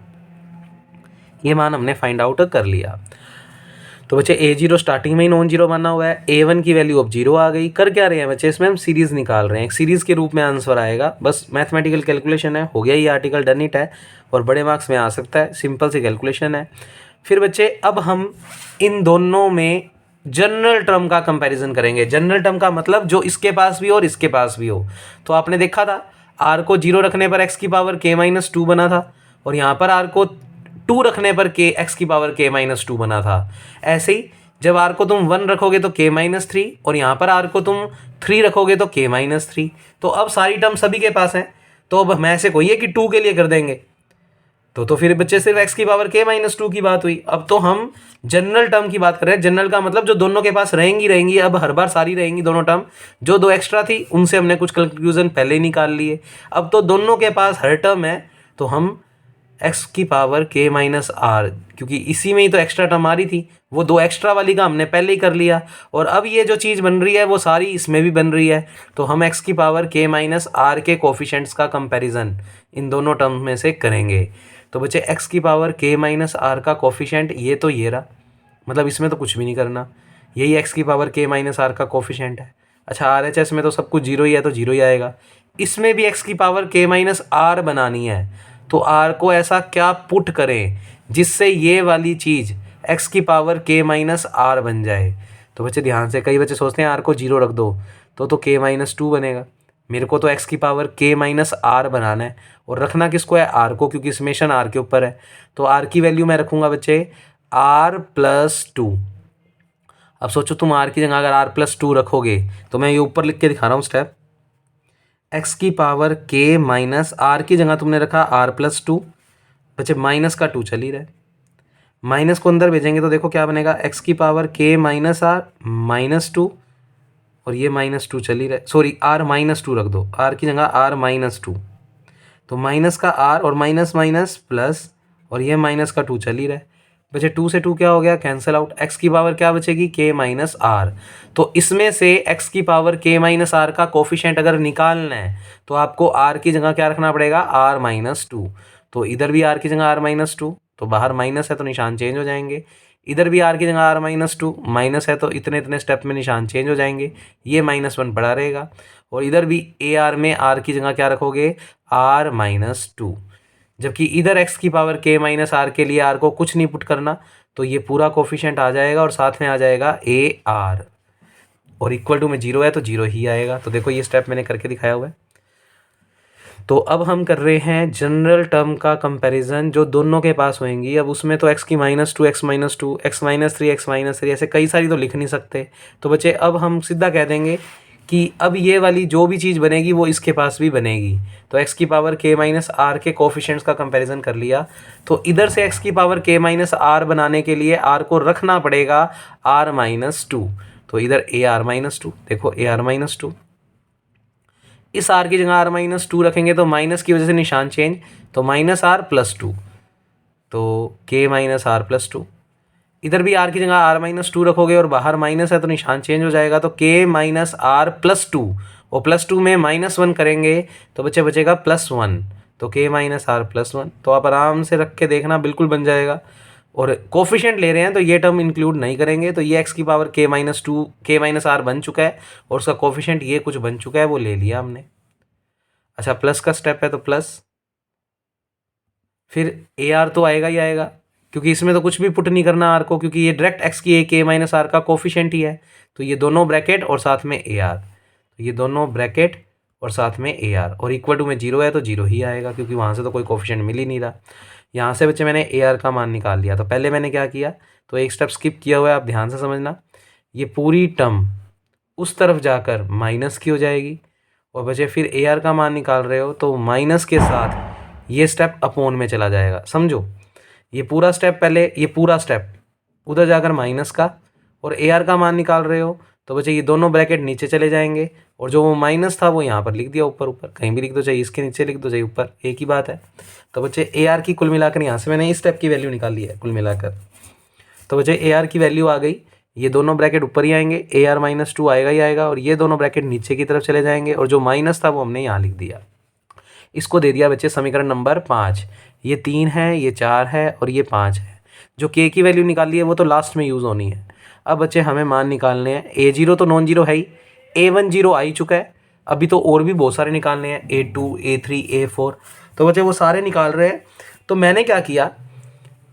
ये मान हमने फाइंड आउट कर लिया। तो बच्चे a0 स्टार्टिंग में ही नॉन जीरो माना हुआ है, a1 की वैल्यू अब 0 आ गई। कर क्या रहे हैं बच्चे, इसमें हम सीरीज़ निकाल रहे हैं, एक सीरीज़ के रूप में आंसर आएगा, बस मैथमेटिकल कैलकुलेशन है, हो गया ये आर्टिकल, डन इट है, और बड़े मार्क्स में आ सकता है, सिंपल सी कैलकुलेशन है। फिर बच्चे अब हम इन दोनों में जनरल टर्म का कंपैरिजन करेंगे। जनरल टर्म का मतलब जो इसके पास भी हो और इसके पास भी हो। तो आपने देखा था r को 0 रखने पर x की पावर k-2 बना था, और यहाँ पर r को 2 रखने पर x की पावर k-2 बना था। ऐसे ही जब r को तुम 1 रखोगे तो k-3, और यहाँ पर r को तुम 3 रखोगे तो k-3। तो अब सारी टर्म सभी के पास हैं, तो अब हम ऐसे कोई है कि 2 के लिए कर देंगे, तो फिर बच्चे सिर्फ x की पावर k-2 की बात हुई। अब तो हम जनरल टर्म की बात कर रहे हैं। जनरल का मतलब जो दोनों के पास रहेंगी, अब हर बार सारी रहेंगी दोनों टर्म, जो 2 एक्स्ट्रा थी उनसे हमने कुछ कंक्लूजन पहले ही निकाल लिए। अब तो दोनों के पास हर टर्म है, तो हम x की पावर k-r, क्योंकि इसी में ही तो एक्स्ट्रा टर्म आ रही थी, वो 2 एक्स्ट्रा वाली का हमने पहले ही कर लिया, और अब ये जो चीज़ बन रही है वो सारी इसमें भी बन रही है। तो हम x की पावर k-r के कोफिशेंट्स का कंपैरिजन इन दोनों टर्म में से करेंगे। तो बच्चे x की पावर k-r का कोफिशेंट ये तो ये रहा, मतलब इसमें तो कुछ भी नहीं करना, यही x की पावर k-r का कोफिशेंट है। अच्छा RHS में तो सब कुछ 0 ही है, तो 0 ही आएगा। इसमें भी x की पावर k-r बनानी है, तो r को ऐसा क्या पुट करें जिससे ये वाली चीज़ x की पावर k-r बन जाए। तो बच्चे ध्यान से, कई बच्चे सोचते हैं r को 0 रख दो तो k-2 बनेगा। मेरे को तो x की पावर k-r बनाना है, और रखना किसको है r को, क्योंकि समेशन r के ऊपर है। तो r की वैल्यू मैं रखूँगा बच्चे r+2। अब सोचो तुम r की जगह अगर r+2 रखोगे, तो मैं ये ऊपर लिख के दिखा रहा हूँ स्टेप, x की पावर k-r की जगह तुमने रखा r+2, बच्चे माइनस का 2 चल ही रहा है, माइनस को अंदर भेजेंगे तो देखो क्या बनेगा, x की पावर k-r -2, और ये -2 चल ही रहा है, सॉरी r-2 रख दो, r की जगह r-2, तो माइनस का r और माइनस माइनस प्लस, और ये माइनस का 2 चल ही रहा है। बचे 2 से 2 क्या हो गया, कैंसिल आउट। x की पावर क्या बचेगी k-r। तो इसमें से x की पावर k-r का कोफिशिएंट अगर निकालना है, तो आपको r की जगह क्या रखना पड़ेगा r-2। तो इधर भी r की जगह r-2, तो बाहर माइनस है तो निशान चेंज हो जाएंगे, इधर भी r की जगह r-2, माइनस है तो इतने इतने स्टेप में निशान चेंज हो जाएंगे, ये -1 पड़ा रहेगा, और इधर भी ar में r की जगह क्या रखोगे r-2। जबकि इधर x की पावर k-r के लिए r को कुछ नहीं पुट करना, तो ये पूरा कोफिशिएंट आ जाएगा और साथ में आ जाएगा ar, और इक्वल टू में 0 है तो 0 ही आएगा। तो देखो ये स्टेप मैंने करके दिखाया हुआ है। तो अब हम कर रहे हैं जनरल टर्म का कंपैरिजन जो दोनों के पास होंगी। अब उसमें तो x की -2, x-2, x-3, x-3 ऐसे कई सारी तो लिख नहीं सकते। तो बच्चे अब हम सीधा कह देंगे कि अब ये वाली जो भी चीज़ बनेगी वो इसके पास भी बनेगी। तो x की पावर k-r के कोफिशिएंट्स का कंपैरिजन कर लिया, तो इधर से x की पावर k-r बनाने के लिए r को रखना पड़ेगा r-2। तो इधर ar-2, देखो ar-2, इस r की जगह r-2 रखेंगे तो माइनस की वजह से निशान चेंज, तो -r+2, तो k-r+2। इधर भी r की जगह r-2 रखोगे और बाहर माइनस है तो निशान चेंज हो जाएगा, तो k-r+2, और +2 में -1 करेंगे तो बच्चे बचेगा +1, तो k-r+1। तो आप आराम से रख के देखना, बिल्कुल बन जाएगा। और कोफिशिएंट ले रहे हैं तो ये टर्म इंक्लूड नहीं करेंगे, तो ये एक्स की पावर k-2 k-r बन चुका है और उसका कोफिशिएंट ये कुछ बन चुका है, वो ले लिया हमने। अच्छा प्लस का स्टेप है तो प्लस, फिर ए आर तो आएगा ही आएगा क्योंकि इसमें तो कुछ भी पुट नहीं करना आर को, क्योंकि ये डायरेक्ट एक्स की ए k-r का कोफिशिएंट ही है। तो ये दोनों ब्रैकेट और साथ में ए आर, तो ये दोनों ब्रैकेट और साथ में ए आर, और इक्वल टू में जीरो है तो जीरो ही आएगा क्योंकि वहाँ से तो कोई कोफिशिएंट मिल ही नहीं रहा। यहाँ से बच्चे मैंने ए आर का मान निकाल लिया। तो पहले मैंने क्या किया, तो एक स्टेप स्किप किया हुआ है, आप ध्यान से समझना। ये पूरी टर्म उस तरफ जाकर माइनस की हो जाएगी, और बच्चे फिर ए आर का मान निकाल रहे हो तो माइनस के साथ ये स्टेप अपोन में चला जाएगा। समझो, ये पूरा स्टेप पहले, ये पूरा स्टेप उधर जाकर माइनस का, और ए आर का मान निकाल रहे हो तो बच्चे ये दोनों ब्रैकेट नीचे चले जाएंगे, और जो वो माइनस था वो यहाँ पर लिख दिया ऊपर, ऊपर कहीं भी लिख दो, चाहिए इसके नीचे लिख दो चाहे ऊपर, एक ही बात है। तो बच्चे ए आर की कुल मिलाकर यहाँ से मैंने इस स्टेप की वैल्यू निकाल ली है कुल मिलाकर। तो बच्चे ए आर की वैल्यू आ गई, ये दोनों ब्रैकेट ऊपर ही आएंगे, AR-2 आएगा ही आएगा, और ये दोनों ब्रैकेट नीचे की तरफ चले जाएंगे, और जो माइनस था वो हमने यहाँ लिख दिया। इसको दे दिया बच्चे समीकरण नंबर 5। ये 3 है, ये 4 है और ये 5 है। जो के की वैल्यू निकाली है वो तो लास्ट में यूज़ होनी है। अब बच्चे हमें मान निकालने हैं, A0 तो नॉन जीरो है ही, A1 जीरो आ ही चुका है, अभी तो और भी बहुत सारे निकालने हैं, A2 A3 A4, तो बच्चे वो सारे निकाल रहे हैं। तो मैंने क्या किया,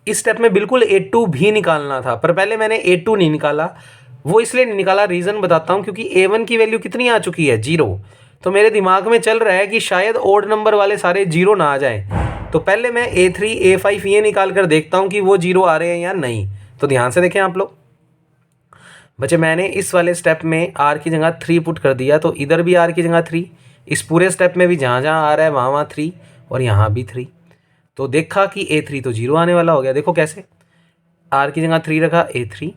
इस स्टेप में बिल्कुल A2 भी निकालना था, पर पहले मैंने A2 नहीं निकाला। वो इसलिए नहीं निकाला, रीज़न बताता हूँ, क्योंकि A1 की वैल्यू कितनी आ चुकी है, 0। तो मेरे दिमाग में चल रहा है कि शायद ओड नंबर वाले सारे 0 ना आ जाएं, तो पहले मैं A3 A5 ये निकाल कर देखता हूँ कि वो 0 आ रहे हैं या नहीं। तो ध्यान से देखें आप लोग बच्चे, मैंने इस वाले स्टेप में R की जगह 3 पुट कर दिया, तो इधर भी R की जगह 3, इस पूरे स्टेप में भी जहाँ जहाँ आ रहा है वहाँ 3, और यहाँ भी 3। तो देखा कि A3 तो 0 आने वाला हो गया। देखो कैसे, R की जगह 3 रखा, A3,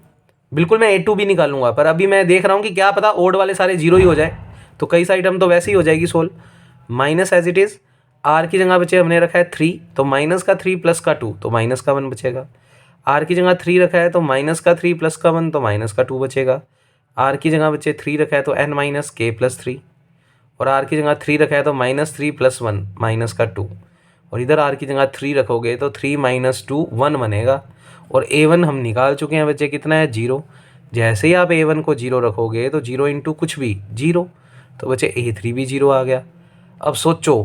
बिल्कुल मैं A2 भी निकालूंगा, पर अभी मैं देख रहा हूँ कि क्या पता ओड वाले सारे 0 ही हो जाए, तो कई सारी टर्म तो वैसे ही हो जाएगी सोल्व। Minus as it is, R की जगह बचे हमने रखा है 3, तो माइनस का 3 प्लस का 2 तो माइनस का 1 बचेगा। R की जगह 3 रखा है तो माइनस का 3 प्लस का 1 तो माइनस का 2 बचेगा। R की जगह बचे 3 रखा है तो n माइनस के प्लस 3, और R की जगह 3 रखा है तो माइनस 3 प्लस 1 माइनस का 2, और इधर R की जगह 3 रखोगे तो 3 माइनस 2 1 बनेगा। और A1 हम निकाल चुके हैं बच्चे, कितना है, 0। जैसे ही आप A1 को 0 रखोगे तो 0 इंटू कुछ भी 0, तो बच्चे A3 भी 0 आ गया। अब सोचो,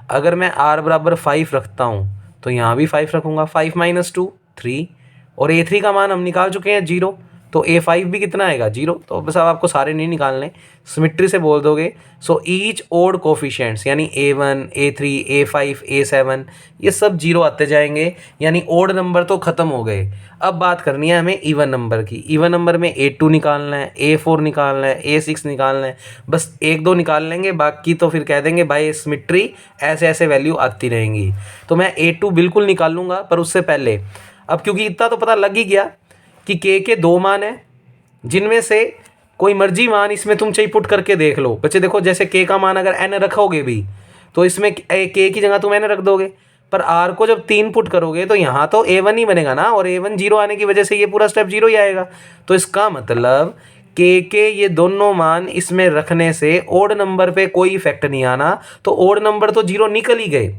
अगर मैं R बराबर 5 रखता हूँ तो यहाँ भी 5 रखूँगा, 5 माइनस 2 3, और A3 का मान हम निकाल चुके हैं 0, तो A5 भी कितना आएगा, 0। तो बस अब आपको सारे नहीं निकालने, सिमेट्री से बोल दोगे। सो ईच ओड कोफिशिएंट्स यानी A1 A3 A5 A7 ये सब 0 आते जाएंगे, यानी ओड नंबर तो ख़त्म हो गए। अब बात करनी है हमें इवन नंबर की। इवन नंबर में A2 निकालना है, A4 निकालना है, A6 निकालना है, बस 1-2 निकाल लेंगे, बाकी तो फिर कह देंगे भाई सिमेट्री ऐसे ऐसे वैल्यू आती रहेंगी। तो मैं A2 बिल्कुल निकाल लूँगा, पर उससे पहले अब क्योंकि इतना तो पता लग ही गया कि के 2 मान हैं, जिनमें से कोई मर्जी मान इसमें तुम चाहिए पुट करके देख लो। बच्चे देखो, जैसे के का मान अगर n रखोगे भी तो इसमें के की जगह तुम n रख दोगे, पर r को जब 3 पुट करोगे तो यहाँ तो A1 ही बनेगा ना, और A1 0 आने की वजह से ये पूरा स्टेप 0 ही आएगा। तो इसका मतलब के ये दोनों मान इसमें रखने से ओड नंबर पे कोई इफेक्ट नहीं आना, तो ओड नंबर तो 0 निकल ही गए।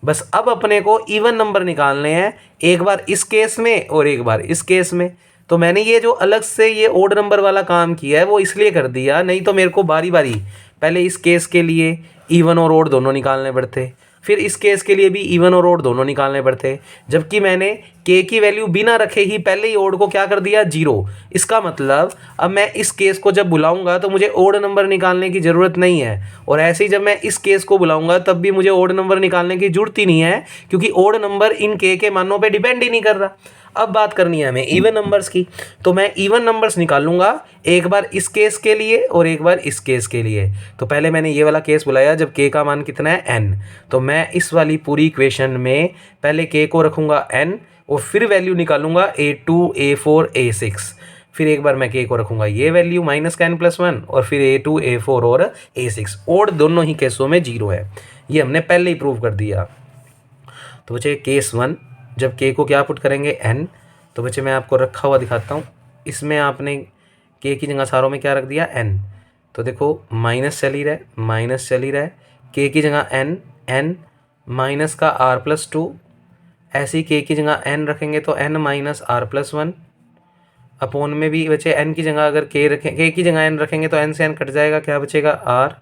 बस अब अपने को इवन नंबर निकालने हैं, एक बार इस केस में और एक बार इस केस में। तो मैंने ये जो अलग से ये ओड नंबर वाला काम किया है वो इसलिए कर दिया, नहीं तो मेरे को बारी बारी पहले इस केस के लिए इवन और ओड दोनों निकालने पड़ते, फिर इस केस के लिए भी इवन और ओड दोनों निकालने पड़ते, जबकि मैंने के की वैल्यू बिना रखे ही पहले ही ओड को क्या कर दिया, 0। इसका मतलब अब मैं इस केस को जब बुलाऊंगा तो मुझे ओड नंबर निकालने की ज़रूरत नहीं है, और ऐसे ही जब मैं इस केस को बुलाऊंगा तब भी मुझे ओड नंबर निकालने की ज़रूरत ही नहीं है, क्योंकि ओड नंबर इन के मानों पर डिपेंड ही नहीं कर रहा। अब बात करनी है हमें इवन नंबर्स की, तो मैं इवन नंबर्स निकालूंगा, एक बार इस केस के लिए और एक बार इस केस के लिए। तो पहले मैंने ये वाला केस बुलाया जब के का मान कितना है, n, तो मैं इस वाली पूरी इक्वेशन में पहले के को रखूँगा n, और फिर वैल्यू निकालूंगा A2 A4 A6, फिर एक बार मैं के को रखूँगा ये वैल्यू माइनस का n प्लस 1, और फिर A2 A4 और A6, और दोनों ही केसों में 0 है, ये हमने पहले ही प्रूव कर दिया। तो बच्चे केस 1 जब के को क्या पुट करेंगे, n, तो बच्चे मैं आपको रखा हुआ दिखाता हूँ। इसमें आपने के की जगह सारों में क्या रख दिया, n, तो देखो माइनस चल ही रहा है, माइनस चल ही रहा है, के की जगह n माइनस का r प्लस 2, ऐसे ही के की जगह एन रखेंगे तो n minus are plus one, upon में भी बचे एन की जगह अगर के रखें, के की जगह एन रखेंगे तो एन से एन कट जाएगा, क्या बचेगा आर।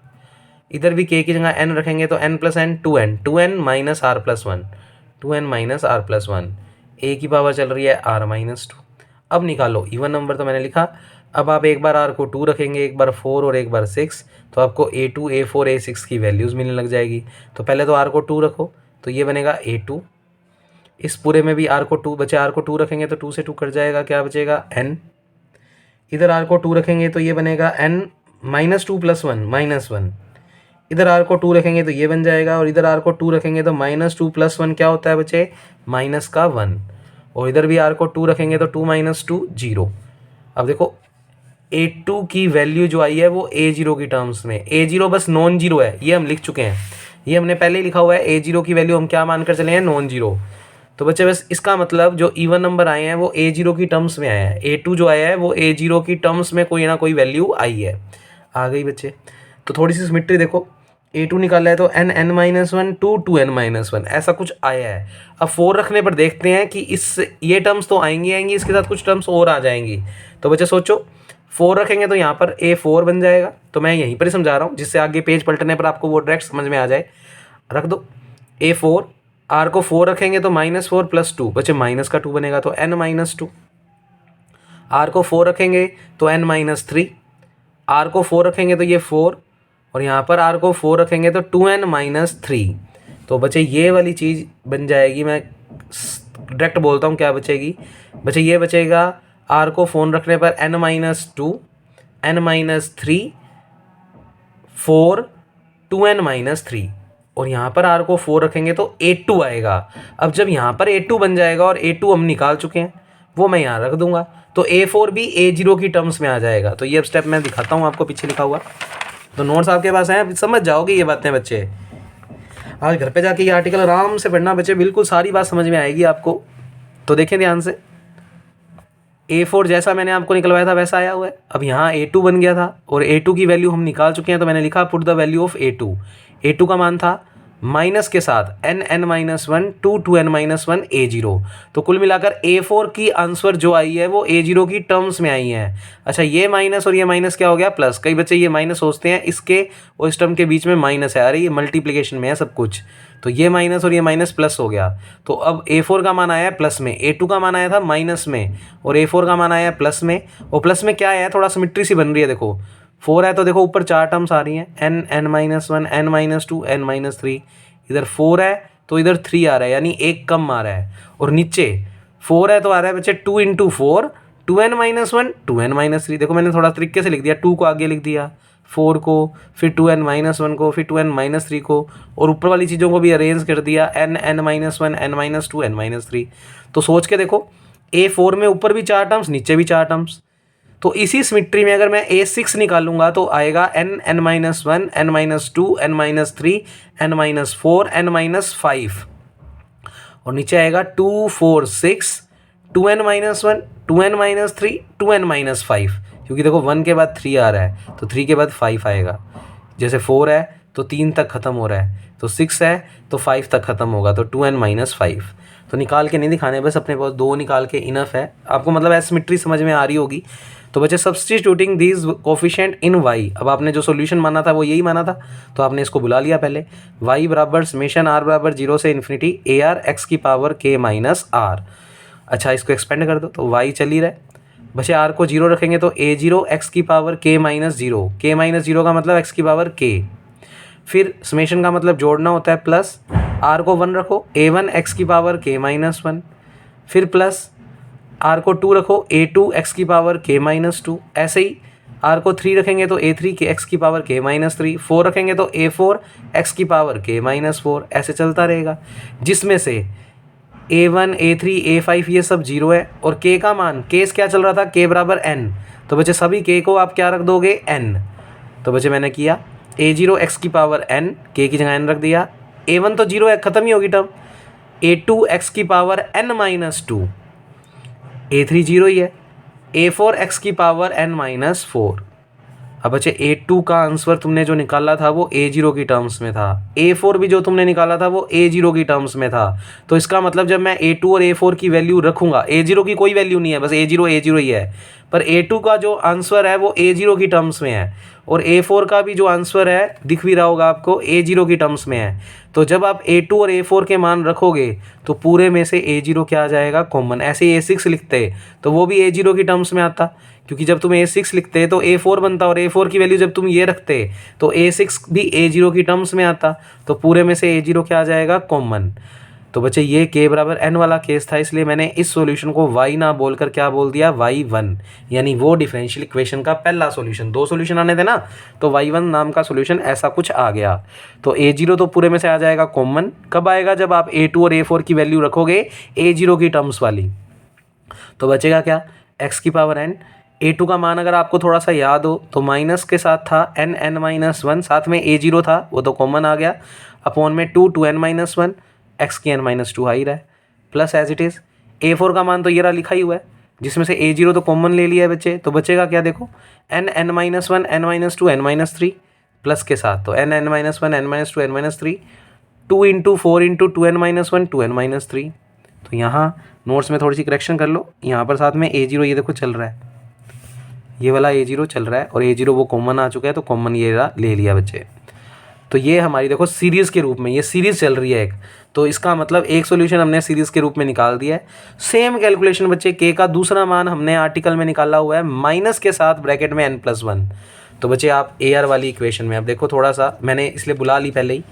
इधर भी के की जगह एन रखेंगे तो N plus N, two N minus are plus one, two N minus are plus one, A की पावर चल रही है आर माइनस टू। अब निकालो इवन नंबर तो मैंने लिखा। अब आप एक बार आर को 2 रखेंगे, एक बार 4 और एक बार 6, तो आपको A2 A4 A6 की वैल्यूज़ मिलने लग जाएगी। तो पहले तो आर को 2 रखो तो ये बनेगा A2। इस पूरे में भी आर को 2 बचे, आर को 2 रखेंगे तो 2 से 2 कट जाएगा, क्या बचेगा n। इधर आर को 2 रखेंगे तो ये बनेगा n माइनस 2 प्लस 1 माइनस 1। इधर आर को 2 रखेंगे तो ये बन जाएगा, और इधर आर को 2 रखेंगे तो माइनस 2 प्लस 1 क्या होता है बच्चे, माइनस का 1। और इधर भी आर को 2 रखेंगे तो 2 माइनस 2 0। अब देखो A2 की वैल्यू जो आई है वो A0 की टर्म्स में, A0 बस नॉन जीरो है, ये हम लिख चुके हैं, ये हमने पहले ही लिखा हुआ है। A0 की वैल्यू हम क्या मानकर चले हैं, नॉन जीरो। तो बच्चे बस इसका मतलब जो इवन नंबर आए हैं वो A0 की टर्म्स में आया है, A2 जो आया है वो A0 की टर्म्स में कोई ना कोई वैल्यू आई है। आ गई बच्चे। तो थोड़ी सी सिमेट्री देखो, A2 निकाला है तो n minus one two n minus one ऐसा कुछ आया है। अब 4 रखने पर देखते हैं कि इस ये टर्म्स तो आएंगी, इसके साथ कुछ टर्म्स और आ जाएंगी। तो बच्चे सोचो 4 रखेंगे तो यहाँ पर A4 बन जाएगा, तो मैं यहीं पर ही समझा रहा हूँ जिससे आगे पेज पलटने पर आपको वो डायरेक्ट समझ में आ जाए। रख दो A4, आर को 4 रखेंगे तो माइनस 4 प्लस 2 बच्चे माइनस का 2 बनेगा तो n माइनस 2। आर को 4 रखेंगे तो n माइनस 3, आर को 4 रखेंगे तो ये 4, और यहाँ पर आर को 4 रखेंगे तो 2n माइनस 3। तो बच्चे ये वाली चीज़ बन जाएगी, मैं डायरेक्ट बोलता हूँ क्या बचेगी बच्चे, ये बचेगा आर को 4 रखने पर n minus 2, n minus 3, 4, 2n minus 3, और यहाँ पर आर को 4 रखेंगे तो A2 आएगा। अब जब यहाँ पर A2 बन जाएगा, और A2 हम निकाल चुके हैं वो मैं यहाँ रख दूंगा, तो A4 भी A0 की टर्म्स में आ जाएगा। तो ये अब स्टेप मैं दिखाता हूँ आपको पीछे लिखा हुआ, तो नोट्स आपके पास हैं, समझ जाओगे ये बातें बच्चे। आज घर पे जाके ये आर्टिकल आराम से पढ़ना बच्चे, बिल्कुल सारी बात समझ में आएगी आपको। तो देखें ध्यान से, A4 जैसा मैंने आपको निकलवाया था वैसा आया हुआ है। अब यहाँ A2 बन गया था, और A2 की वैल्यू हम निकाल चुके हैं, तो मैंने लिखा put the value of A2। A2 का मान था माइनस के साथ n minus 1 to n minus 1 A0। तो कुल मिलाकर A4 की आंसर जो आई है वो A0 की टर्म्स में आई है। अच्छा, ये माइनस और ये माइनस क्या हो गया, प्लस। कई बच्चे ये माइनस सोचते हैं, इसके और इस टर्म के बीच में माइनस है, अरे ये मल्टीप्लिकेशन में है सब कुछ, तो ये माइनस और ये माइनस प्लस हो गया। तो अब A4 का मान आया है प्लस में, A2 का मान आया था माइनस में, और A4 का मान आया है प्लस में। और प्लस में क्या है, थोड़ा सिमेट्री सी बन रही है, देखो 4 है तो देखो ऊपर 4 टर्म्स आ रही हैं, n minus 1 n minus 2 n minus 3। इधर 4 है तो इधर 3 आ रहा है, यानी एक कम आ रहा है। और नीचे 4 है तो आ रहा है बच्चे 2 into 4 2n minus 1 2n minus 3। देखो मैंने थोड़ा तरीके से लिख दिया, 2 को आगे लिख दिया, 4 को, फिर 2n माइनस 1 को, फिर 2n माइनस 3 को, और ऊपर वाली चीज़ों को भी अरेंज कर दिया, n minus 1 n minus 2 n minus 3। तो सोच के देखो A4 में ऊपर भी 4 टर्म्स नीचे भी 4 टर्म्स, तो इसी सिमेट्री में अगर मैं A6 निकालूंगा तो आएगा n minus 1 n minus 2 n minus 3 n minus 4 n minus 5, और नीचे आएगा 2 4 6 2n minus 1 2n minus 3 2n minus 5, क्योंकि देखो 1 के बाद 3 आ रहा है तो 3 के बाद 5 आएगा। जैसे 4 है तो 3 तक ख़त्म हो रहा है, तो 6 है तो 5 तक ख़त्म होगा, तो 2n माइनस 5। तो निकाल के नहीं दिखाने, बस अपने पास 2 निकाल के इनफ है। आपको मतलब एसिमेट्री समझ में आ रही होगी। तो बच्चे substituting these coefficient in y, अब आपने जो सॉल्यूशन माना था वो यही माना था, तो आपने इसको बुला लिया पहले, y बराबर समेशन r बराबर 0 से इन्फिनिटी AR x की पावर k माइनस r। अच्छा, इसको एक्सपेंड कर दो तो y चल ही रहा है बच्चे, r को 0 रखेंगे तो A0 x की power k minus 0, k minus 0 का मतलब x की पावर k। फिर समेशन का मतलब जोड़ना होता है, प्लस r को 1 रखो A1 x की पावर k माइनस 1, फिर प्लस r को 2 रखो A2 x की पावर k माइनस 2। ऐसे ही r को 3 रखेंगे तो A3 के x की पावर k माइनस 3, 4 रखेंगे तो A4 x की पावर k माइनस 4, ऐसे चलता रहेगा, जिसमें से A1 A3 A5 ये सब 0 है, और k का मान, केस क्या चल रहा था, k बराबर n, तो बच्चे सभी k को आप क्या रख दोगे, n। तो बच्चे मैंने किया A0 x की पावर n, k की जगह n रख दिया, A1 तो 0 है, ख़त्म ही होगी टर्म, A2 x की पावर n माइनस 2, A3 0 ही है, A4 x की पावर n माइनस 4। अब बच्चे A2 का आंसर तुमने जो निकाला था वो A0 की टर्म्स में था, A4 भी जो तुमने निकाला था वो A0 की टर्म्स में था। तो इसका मतलब जब मैं A2 और A4 की वैल्यू रखूँगा, A0 की कोई वैल्यू नहीं है, बस A0 ही है, पर A2 का जो आंसर है वो A0 की टर्म्स में है और A4 का भी जो आंसर है दिख भी रहा होगा आपको A0 की टर्म्स में है। तो जब आप A2 और A4 के मान रखोगे तो पूरे में से A0 क्या आ जाएगा, कॉमन। ऐसे A6 लिखते तो वो भी A0 की टर्म्स में आता, क्योंकि जब तुम A6 लिखते तो A4 बनता और A4 की वैल्यू जब तुम ये रखते तो A6 भी A0 की टर्म्स में आता, तो पूरे में से A0 क्या आ जाएगा, कॉमन। तो बच्चे ये k बराबर n वाला केस था, इसलिए मैंने इस सॉल्यूशन को y ना बोलकर क्या बोल दिया, y1, यानी वो डिफरेंशियल इक्वेशन का पहला सॉल्यूशन। दो सॉल्यूशन आने थे ना, तो y1 नाम का सॉल्यूशन ऐसा कुछ आ गया। तो A0 तो पूरे में से आ जाएगा कॉमन। कब आएगा, जब आप A2 और A4 की वैल्यू रखोगे A0 की टर्म्स वाली। तो बचेगा क्या, x की पावर n। A2 का मान अगर आपको थोड़ा सा याद हो तो माइनस के साथ था n(n-1), साथ में A0 था, वो तो कॉमन आ गया, अपॉन में 2(n-1), x की n-2 आ ही रहा है, plus as it is. A4 का मान तो ये रहा लिखा ही हुआ है, जिसमें से A0 तो कॉमन ले लिया है बच्चे, तो बचेगा क्या, देखो n(n-1), n-2, n-3 प्लस के साथ, तो n(n-1), n-2, n-3, 2 × 4 × 2n-1, 2n-3। तो यहाँ नोट्स में थोड़ी सी करेक्शन कर लो, यहाँ पर साथ में A0 ये देखो चल रहा है, ये वाला A0 चल रहा है और A0 वो कॉमन आ चुका है, तो कॉमन ये ले लिया बच्चे। तो ये हमारी देखो सीरीज़ के रूप में, ये सीरीज़ चल रही है एक, तो इसका मतलब एक सॉल्यूशन हमने सीरीज़ के रूप में निकाल दिया है। सेम कैलकुलेशन बच्चे k का दूसरा मान हमने आर्टिकल में निकाला हुआ है माइनस के साथ ब्रैकेट में n+1। तो बच्चे आप AR वाली इक्वेशन में अब देखो, थोड़ा सा मैंने इसलिए बुला ली पहले ही,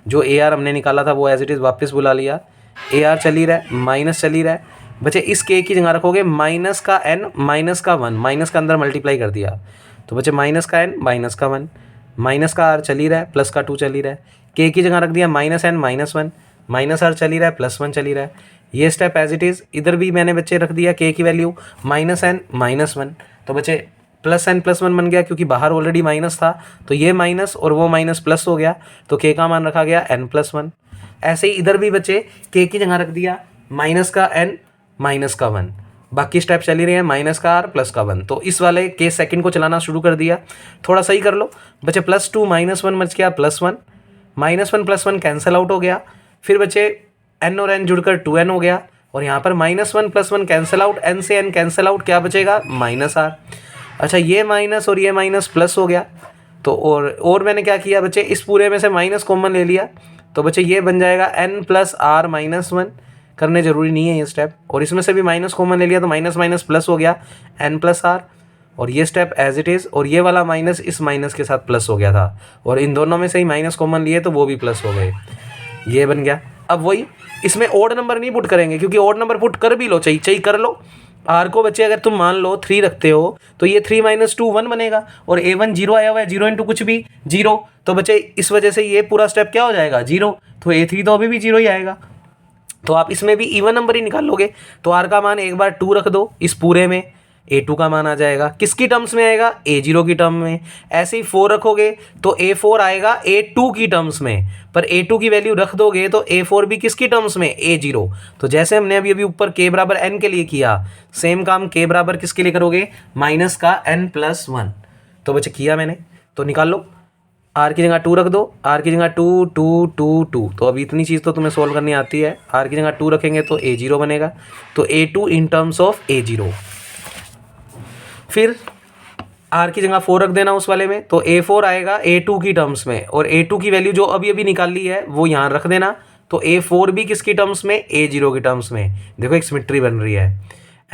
जो AR हमने निकाला था वो एज इट इज़ वापस बुला लिया। AR चल ही रहा है, माइनस चल ही रहा है बच्चे, इस k की जगह रखोगे माइनस का n माइनस का 1, माइनस का अंदर मल्टीप्लाई कर दिया, तो बच्चे माइनस का n माइनस का 1, माइनस का r चल ही रहा है, प्लस का 2 चल ही रहा है, k की जगह रख दिया -n -1, माइनस r चल ही रहा है, +1 चल ही रहा है। ये स्टेप एज इट इज़, इधर भी मैंने बच्चे रख दिया k की वैल्यू -n -1, तो बच्चे +n+1 बन गया, क्योंकि बाहर ऑलरेडी माइनस था, तो ये माइनस और वो माइनस प्लस हो गया, तो k का मान रखा गया n+1। ऐसे ही इधर भी बच्चे k की जगह रख दिया माइनस का n माइनस का 1, बाकी स्टेप चल ही रहे हैं, माइनस का r प्लस का 1। तो इस वाले केस सेकंड को चलाना शुरू कर दिया, थोड़ा सही कर लो बच्चे, +2 -1 बच गया +1, -1 +1 कैंसिल आउट हो गया, फिर बच्चे n और n जुड़कर 2n हो गया, और यहाँ पर -1 +1 कैंसिल आउट, n से n कैंसिल आउट, क्या बचेगा, -r। अच्छा, ये माइनस और ये माइनस प्लस हो गया, तो और मैंने क्या किया बच्चे, इस पूरे में से माइनस कॉमन ले लिया, तो बच्चे ये बन जाएगा n + r -1, करने ज़रूरी नहीं है ये स्टेप, और इसमें से भी माइनस कॉमन ले लिया तो माइनस माइनस प्लस हो गया n + r, और ये स्टेप एज इट इज़, और ये वाला माइनस इस माइनस के साथ प्लस हो गया था, और इन दोनों में से ही माइनस कॉमन लिए तो वो भी प्लस हो गए, ये बन गया। अब वही, इसमें ओड नंबर नहीं पुट करेंगे, क्योंकि ओड नंबर पुट कर भी लो, चाहिए कर लो। r को बच्चे अगर तुम मान लो 3 रखते हो तो ये 3 - 2 1 बनेगा, और a1 0 आया हुआ है, 0 × कुछ भी 0, तो बच्चे इस वजह से ये पूरा स्टेप क्या हो जाएगा, 0, तो a3 तो अभी भी 0 ही आएगा। तो आप इसमें भी इवन नंबर ही निकाल लोगे, तो r का मान एक बार 2 रख दो, इस पूरे में a2 का मान आ जाएगा, किसकी टर्म्स में आएगा, a0 की टर्म में। ऐसे ही 4 रखोगे तो a4 आएगा a2 की टर्म्स में, पर a2 की वैल्यू रख दोगे तो a4 भी किसकी टर्म्स में, a0। तो जैसे हमने अभी ऊपर k बराबर n के लिए किया, सेम काम k बराबर किसके लिए करोगे, माइनस का n+1। तो बच्चे किया मैंने, तो निकाल लो, r की जगह 2 रख दो, r की जगह 2 2 2 2, तो अभी इतनी चीज़ तो तुम्हें सोल्व करनी आती है, r की जगह 2 रखेंगे तो a0 बनेगा, तो a2 in terms of a0। फिर r की जगह 4 रख देना उस वाले में, तो a4 आएगा a2 की टर्म्स में, और a2 की वैल्यू जो अभी अभी निकाली है वो यहाँ रख देना, तो a4 भी किसकी टर्म्स में, a0 की टर्म्स में। देखो एक सिमेट्री बन रही है,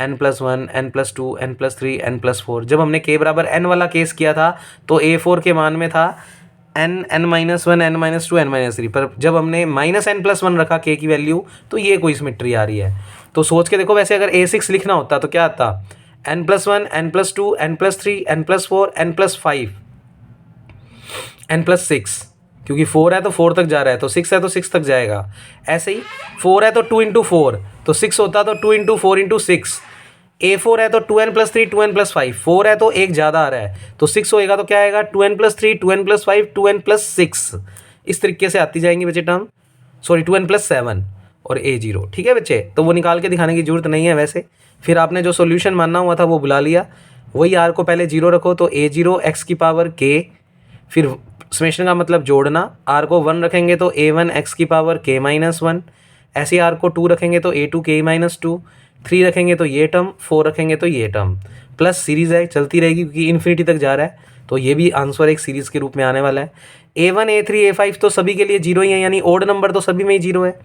n+1 n+2 n+3 n+4। जब हमने k बराबर n वाला केस किया था तो a4 के मान में था n n-1 n-2 n-3, पर जब हमने -n+1 रखा k की वैल्यू, तो ये कोई सिमेट्री आ रही है। तो सोच के देखो, वैसे अगर a6 लिखना होता तो क्या आता, n+1 n+2 n+3 n+4 n+5 n+6, क्योंकि 4 है तो 4 तक जा रहा है, तो 6 है तो 6 तक जाएगा। ऐसे ही 4 है तो 2 × 4, तो 6 होता तो 2 × 4 × 6, a4 है तो 2n+3 2n+5, 4 है तो एक ज़्यादा आ रहा है, तो 6 होएगा तो क्या आएगा, 2n+3 2n+5 2n+6, इस तरीके से आती जाएंगी बच्चे टर्म, सॉरी 2n+7 और a0। ठीक है बच्चे, तो वो निकाल के दिखाने की जरूरत नहीं है वैसे। फिर आपने जो सॉल्यूशन मानना हुआ था वो बुला लिया, वही आर को पहले 0 रखो तो a0 x की पावर k, फिर समेशन का मतलब जोड़ना, आर को 1 रखेंगे तो a1 x की पावर k माइनस 1, ऐसे आर को 2 रखेंगे तो a2 k माइनस 2, 3 रखेंगे तो ये टर्म, 4 रखेंगे तो ये टर्म, प्लस सीरीज़ है चलती रहेगी क्योंकि इन्फिनिटी तक जा रहा है, तो ये भी आंसर एक सीरीज़ के रूप में आने वाला है। a1 a3 a5 तो सभी के लिए 0 ही है, यानी ओड नंबर तो सभी में ही 0 है।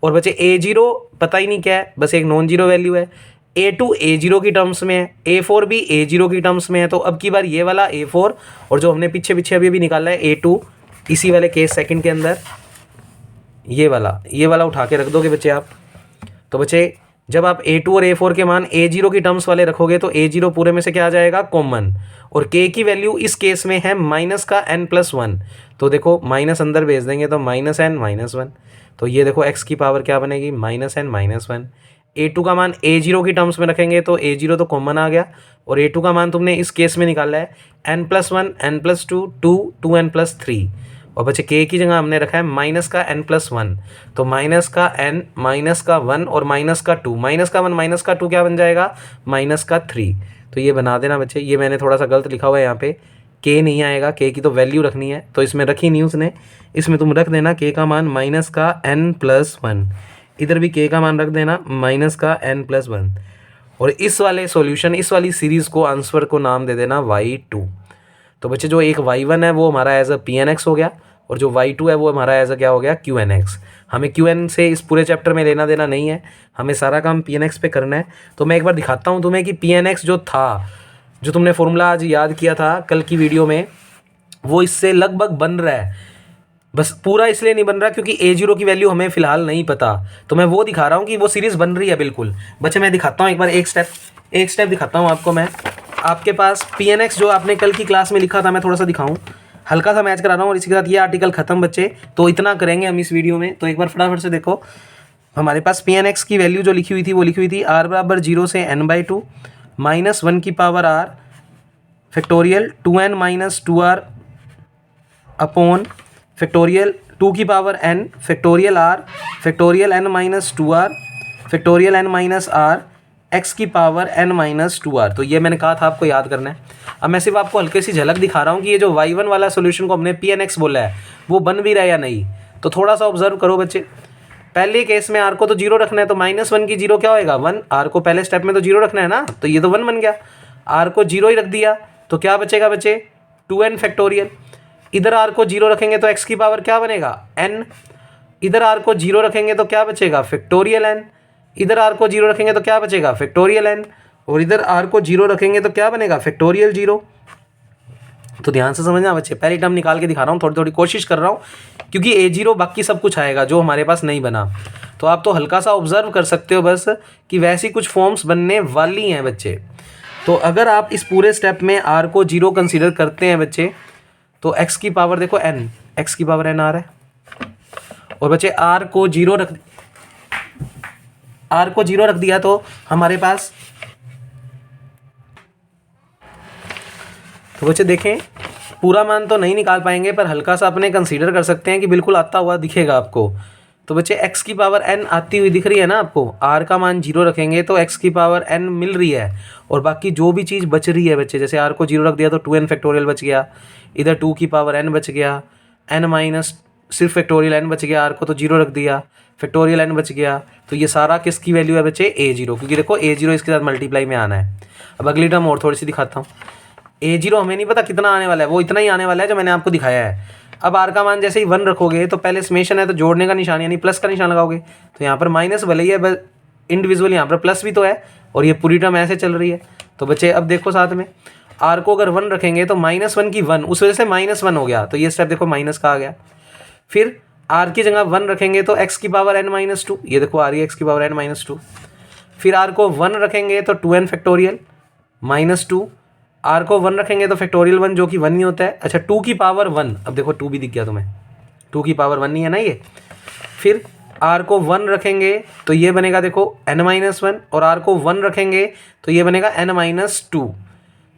और बचे a0 पता ही नहीं क्या है, बस एक नॉन जीरो वैल्यू है। a2 a0 की टर्म्स में है, a4 भी a0 की टर्म्स में है। तो अब की बार ये वाला a4 और जो हमने पीछे पीछे अभी निकाला है a2, इसी वाले केस सेकंड के अंदर ये वाला उठा के रख दोगे बच्चे आप। तो बच्चे जब आप a2 और a4 के मान a0 की टर्म्स वाले रखोगे तो a0 पूरे में से क्या आ जाएगा, कॉमन, और k की वैल्यू इस केस में है माइनस का n+1, तो देखो माइनस अंदर भेज देंगे तो -n-1, तो ये देखो x की पावर क्या बनेगी, -n-1। a2 का मान a0 की टर्म्स में रखेंगे तो a0 तो कॉमन आ गया, और a2 का मान तुमने इस केस में निकाला है n+1 n+2 2 2n+3, और बच्चे k की जगह हमने रखा है माइनस का n+1, तो माइनस का n माइनस का 1 और माइनस का 2, माइनस का 1 माइनस का 2 क्या बन जाएगा, माइनस का 3। तो ये बना देना बच्चे, ये मैंने थोड़ा सा गलत लिखा हुआ है यहाँ पे, k नहीं आएगा, k की तो वैल्यू रखनी है, तो इसमें रखी नहीं उसने, इसमें तुम रख देना k का मान माइनस का n+1, इधर भी k का मान रख देना माइनस का n+1, और इस वाले सॉल्यूशन इस वाली सीरीज़ को आंसर को नाम दे देना y2। तो बच्चे जो एक y1 है वो हमारा एज अ pnx हो गया, और जो y2 है वो हमारा एज अ क्या हो गया, qnx। हमें qn से इस पूरे चैप्टर में लेना देना नहीं है, हमें सारा काम pnx पे करना है। तो मैं एक बार दिखाता हूँ तुम्हें कि pnx जो था, जो तुमने फॉर्मूला आज याद किया था कल की वीडियो में, वो इससे लगभग बन रहा है, बस पूरा इसलिए नहीं बन रहा क्योंकि a0 की वैल्यू हमें फ़िलहाल नहीं पता, तो मैं वो दिखा रहा हूँ कि वो सीरीज़ बन रही है बिल्कुल। बच्चे मैं दिखाता हूँ एक बार, एक स्टेप दिखाता हूँ आपको मैं। आपके पास pnx जो आपने कल की क्लास में लिखा था, मैं थोड़ा सा दिखाऊँ, हल्का सा मैच करा रहा हूँ, और इसी के साथ ये आर्टिकल ख़त्म बच्चे। तो इतना करेंगे हम इस वीडियो में, तो एक बार फटाफट से देखो, हमारे पास pnx की वैल्यू जो लिखी हुई थी वो लिखी हुई थी r बराबर 0 से n/2 -1 की power r factorial 2n - 2r upon factorial 2 की power n factorial r factorial n - 2r factorial n - r x की पावर n - 2r। तो ये मैंने कहा था आपको याद करना है। अब मैं सिर्फ आपको हल्की सी झलक दिखा रहा हूँ कि ये जो y1 वाला सोल्यूशन को हमने pnx बोला है वो बन भी रहा है या नहीं। तो थोड़ा सा ऑब्जर्व करो बच्चे, पहले केस में r को तो 0 रखना है, तो -1 की 0 क्या होएगा, 1। r को पहले स्टेप में तो 0 रखना है ना, तो ये तो 1 बन गया। r को 0 ही रख दिया तो क्या बचेगा बच्चे, 2n फैक्टोरियल। इधर r को 0 रखेंगे तो x की पावर क्या बनेगा, n। इधर r को 0 रखेंगे तो क्या बचेगा, फैक्टोरियल n। इधर r को 0 रखेंगे तो क्या बचेगा, फैक्टोरियल n। और इधर r को 0 रखेंगे तो क्या बनेगा, फैक्टोरियल 0। तो ध्यान से समझना बच्चे, पहली टर्म निकाल के दिखा रहा हूँ, थोड़ी थोड़ी कोशिश कर रहा हूँ, क्योंकि a0 बाकी सब कुछ आएगा जो हमारे पास नहीं बना। तो आप तो हल्का सा ऑब्जर्व कर सकते हो बस कि वैसी कुछ फॉर्म्स बनने वाली हैं बच्चे। तो अगर आप इस पूरे स्टेप में r को 0 कंसीडर करते हैं बच्चे, तो x की पावर देखो n, x की पावर n आ रहा है, और बच्चे r को 0 रख दिया तो हमारे पास, तो बच्चे देखें पूरा मान तो नहीं निकाल पाएंगे पर हल्का सा अपने कंसीडर कर सकते हैं कि बिल्कुल आता हुआ दिखेगा आपको। तो बच्चे x की पावर n आती हुई दिख रही है ना आपको, r का मान 0 रखेंगे तो x की पावर n मिल रही है, और बाकी जो भी चीज़ बच रही है बच्चे, जैसे r को 0 रख दिया तो 2n फैक्टोरियल बच गया, इधर 2 की पावर n बच गया, n माइनस सिर्फ फैक्टोरियल n बच गया, r को तो 0 रख दिया, फैक्टोरियल n बच गया। तो ये सारा किसकी वैल्यू है बच्चे, a0, क्योंकि देखो a0 इसके साथ मल्टीप्लाई में आना है। अब अगली टर्म और थोड़ी सी दिखाता हूँ, a0 हमें नहीं पता कितना आने वाला है, वो इतना ही आने वाला है जो मैंने आपको दिखाया है। अब r का मान जैसे ही 1 रखोगे तो पहले समेशन है तो जोड़ने का निशान यानी प्लस का निशान लगाओगे, तो यहाँ पर माइनस भले ही है इंडिविजुअल, यहाँ पर प्लस भी तो है, और ये पूरी टर्म ऐसे चल रही है। तो बच्चे अब देखो साथ में r को अगर 1 रखेंगे तो -1 की 1, उस वजह से -1 हो गया, तो ये स्टेप देखो माइनस का आ गया। फिर r की जगह 1 रखेंगे तो x की पावर n - 2, ये देखो आ रही है x की पावर n - 2। फिर r को 1 रखेंगे तो 2n फैक्टोरियल -2, r को 1 रखेंगे तो फैक्टोरियल 1 जो कि 1 ही होता है। अच्छा 2 की पावर 1, अब देखो 2 भी दिख गया तुम्हें, 2 की पावर 1 नहीं है ना ये। फिर r को 1 रखेंगे तो ये बनेगा देखो n-1, और r को 1 रखेंगे तो ये बनेगा n-2।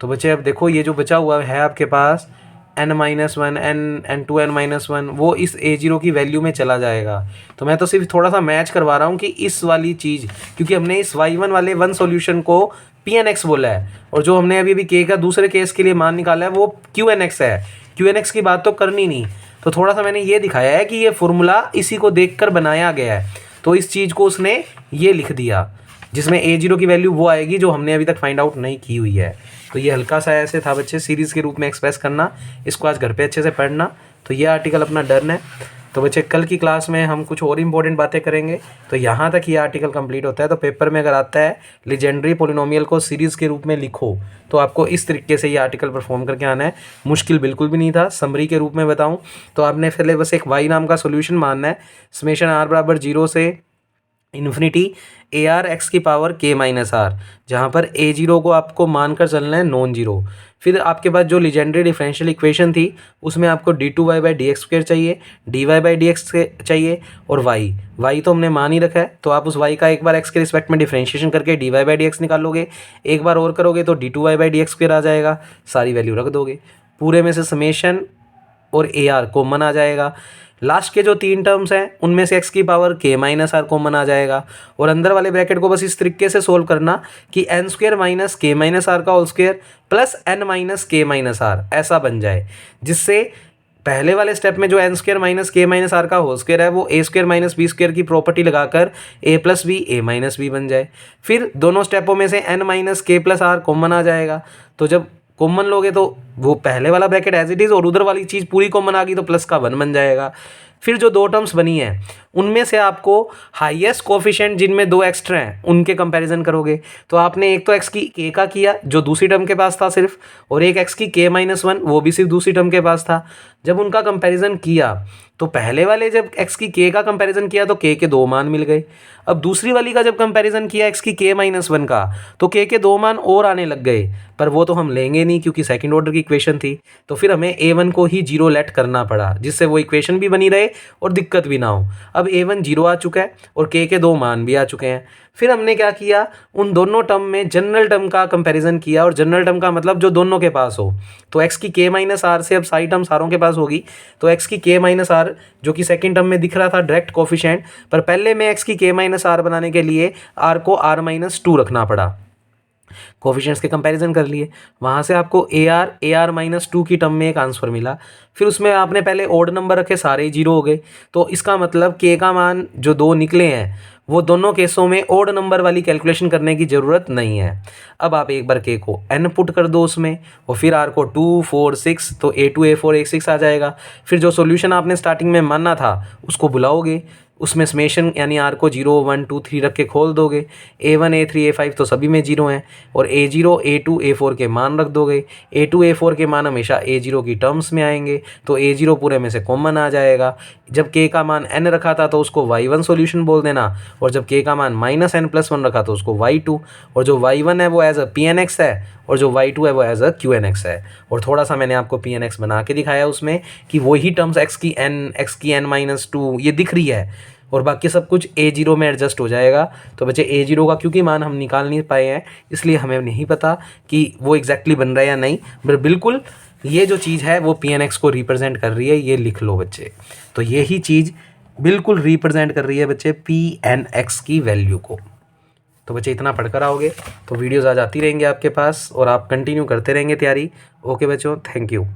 तो बच्चे अब देखो ये जो बचा हुआ है आपके पास n-1 n2n-1, वो इस a0 की वैल्यू में चला जाएगा। तो मैं तो सिर्फ थोड़ा सा मैच करवा रहा हूँ कि इस वाली चीज़, क्योंकि हमने इस y1 वाले 1 सॉल्यूशन को पी एन एक्स बोला है, और जो हमने अभी के का दूसरे केस के लिए मान निकाला है वो क्यू एन एक्स है। क्यू एन एक्स की बात तो करनी नहीं, तो थोड़ा सा मैंने ये दिखाया है कि ये फॉर्मूला इसी को देखकर बनाया गया है, तो इस चीज़ को उसने ये लिख दिया जिसमें A0 की वैल्यू वो आएगी जो हमने अभी तक फाइंड आउट नहीं की हुई है। तो ये हल्का सा ऐसे था बच्चे, सीरीज़ के रूप में एक्सप्रेस करना, इसको आज घर पे अच्छे से पढ़ना। तो ये आर्टिकल अपना डन है। तो बच्चे कल की क्लास में हम कुछ और इंपॉर्टेंट बातें करेंगे। तो यहाँ तक ये आर्टिकल कंप्लीट होता है। तो पेपर में अगर आता है लीजेंड्री पोलिनोमियल को सीरीज़ के रूप में लिखो, तो आपको इस तरीके से ये आर्टिकल परफॉर्म करके आना है। मुश्किल बिल्कुल भी नहीं था। समरी के रूप में बताऊँ तो आपने पहले बस एक वाई नाम का सोल्यूशन मानना है, समेशन आर बराबर 0 से इन्फिनिटी ए आर एक्स की पावर के माइनस आर, जहाँ पर A0 को आपको मानकर चलना है नॉन जीरो। फिर आपके पास जो लीजेंड्री डिफरेंशियल इक्वेशन थी उसमें आपको d2y/dx² चाहिए, dy/dx चाहिए, और y तो हमने मान ही रखा है, तो आप उस y का एक बार x के रिस्पेक्ट में डिफरेंशिएशन करके dy/dx निकालोगे, एक बार और करोगे तो d2y/dx² आ जाएगा, सारी वैल्यू रख दोगे, पूरे में से समेशन और ए आर कॉमन आ जाएगा। लास्ट के जो 3 टर्म्स हैं उनमें से x की power k minus R common आ जाएगा, और अंदर वाले ब्रैकेट को बस इस तरीके से सोल्व करना कि n² minus k minus r का whole square plus n minus k minus r ऐसा बन जाए, जिससे पहले वाले स्टेप में जो n² minus k minus r का होल स्क्वायर है वो a² माइनस b² की प्रॉपर्टी लगाकर a plus b a minus b बन जाए। फिर दोनों स्टेपों में से n minus k plus r common आ जाएगा, तो जब कॉमन लोगे तो वो पहले वाला ब्रैकेट एज इट इज़ और उधर वाली चीज़ पूरी कॉमन आ गई तो प्लस का 1 बन जाएगा। फिर जो 2 टर्म्स बनी है उनमें से आपको हाईएस्ट कोफिशिएंट जिनमें 2 एक्स्ट्रा हैं उनके कंपैरिजन करोगे, तो आपने एक तो x की k का किया जो दूसरी टर्म के पास था सिर्फ, और एक x की k-1 वो भी सिर्फ दूसरी टर्म के पास था। जब उनका कंपैरिजन किया तो पहले वाले जब x की k का कंपैरिजन किया तो k के 2 मान मिल गए। अब दूसरी वाली का जब कंपैरिजन किया x की k-1 का तो k के 2 मान और आने लग गए, पर वो तो हम लेंगे नहीं क्योंकि सेकंड ऑर्डर की इक्वेशन थी, तो फिर हमें a1 को ही 0 लेट करना पड़ा, जिससे वो इक्वेशन भी बनी रहे और दिक्कत भी ना हो। अब a1 0 आ चुका है और k के 2 मान भी आ चुके हैं। फिर हमने क्या किया, उन दोनों टर्म में जनरल टर्म का कंपैरिजन किया, और जनरल टर्म का मतलब जो दोनों के पास हो। तो x की k माइनस आर से अब सारी टर्म सारों के पास होगी, तो x की k माइनस आर जो कि सेकंड टर्म में दिख रहा था डायरेक्ट कोफिशिएंट, पर पहले में x की k माइनस आर बनाने के लिए r को r-2 रखना पड़ा। कोफिशिएंट्स के कंपैरिजन कर लिए, वहाँ से आपको AR-2 की टर्म में एक आंसर मिला। फिर उसमें आपने पहले ओड नंबर रखे, सारे ही 0 हो गए, तो इसका मतलब k का मान जो 2 निकले हैं वो दोनों केसों में ओड नंबर वाली कैलकुलेशन करने की ज़रूरत नहीं है। अब आप एक बार k को n पुट कर दो उसमें, और फिर r को 2, 4, 6, तो A2, A4, A6 आ जाएगा। फिर जो सॉल्यूशन आपने स्टार्टिंग में माना था उसको बुलाओगे, उसमें समेशन यानी आर को 0, 1, 2, 3 रख के खोल दोगे, A1, A3, A5 तो सभी में 0 हैं, और A0, A2, A4 के मान रख दोगे। A2, A4 के मान हमेशा A0 की टर्म्स में आएंगे, तो A0 पूरे में से कॉमन आ जाएगा। जब k का मान n रखा था तो उसको y1 सॉल्यूशन बोल देना, और जब k का मान -n+1 रखा तो उसको y2, और जो y1 है वो एज अ Pnx है, और जो y2 है वो एज अ Qnx है। और थोड़ा सा मैंने आपको Pnx बना के दिखाया उसमें कि वही टर्म्स x की n-2 ये दिख रही है, और बाकी सब कुछ A0 में एडजस्ट हो जाएगा। तो बच्चे A0 का क्योंकि मान हम निकाल नहीं पाए हैं इसलिए हमें नहीं पता कि वो एग्जैक्टली बन रहा है या नहीं, पर बिल्कुल ये जो चीज़ है वो Pnx को रिप्रेजेंट कर रही है, ये लिख लो बच्चे। तो यही चीज़ बिल्कुल रिप्रेजेंट कर रही है बच्चे Pnx की वैल्यू को। तो बच्चे इतना पढ़कर आओगे तो वीडियोज़ आ जाती रहेंगे आपके पास, और आप कंटिन्यू करते रहेंगे तैयारी। ओके बच्चों, थैंक यू।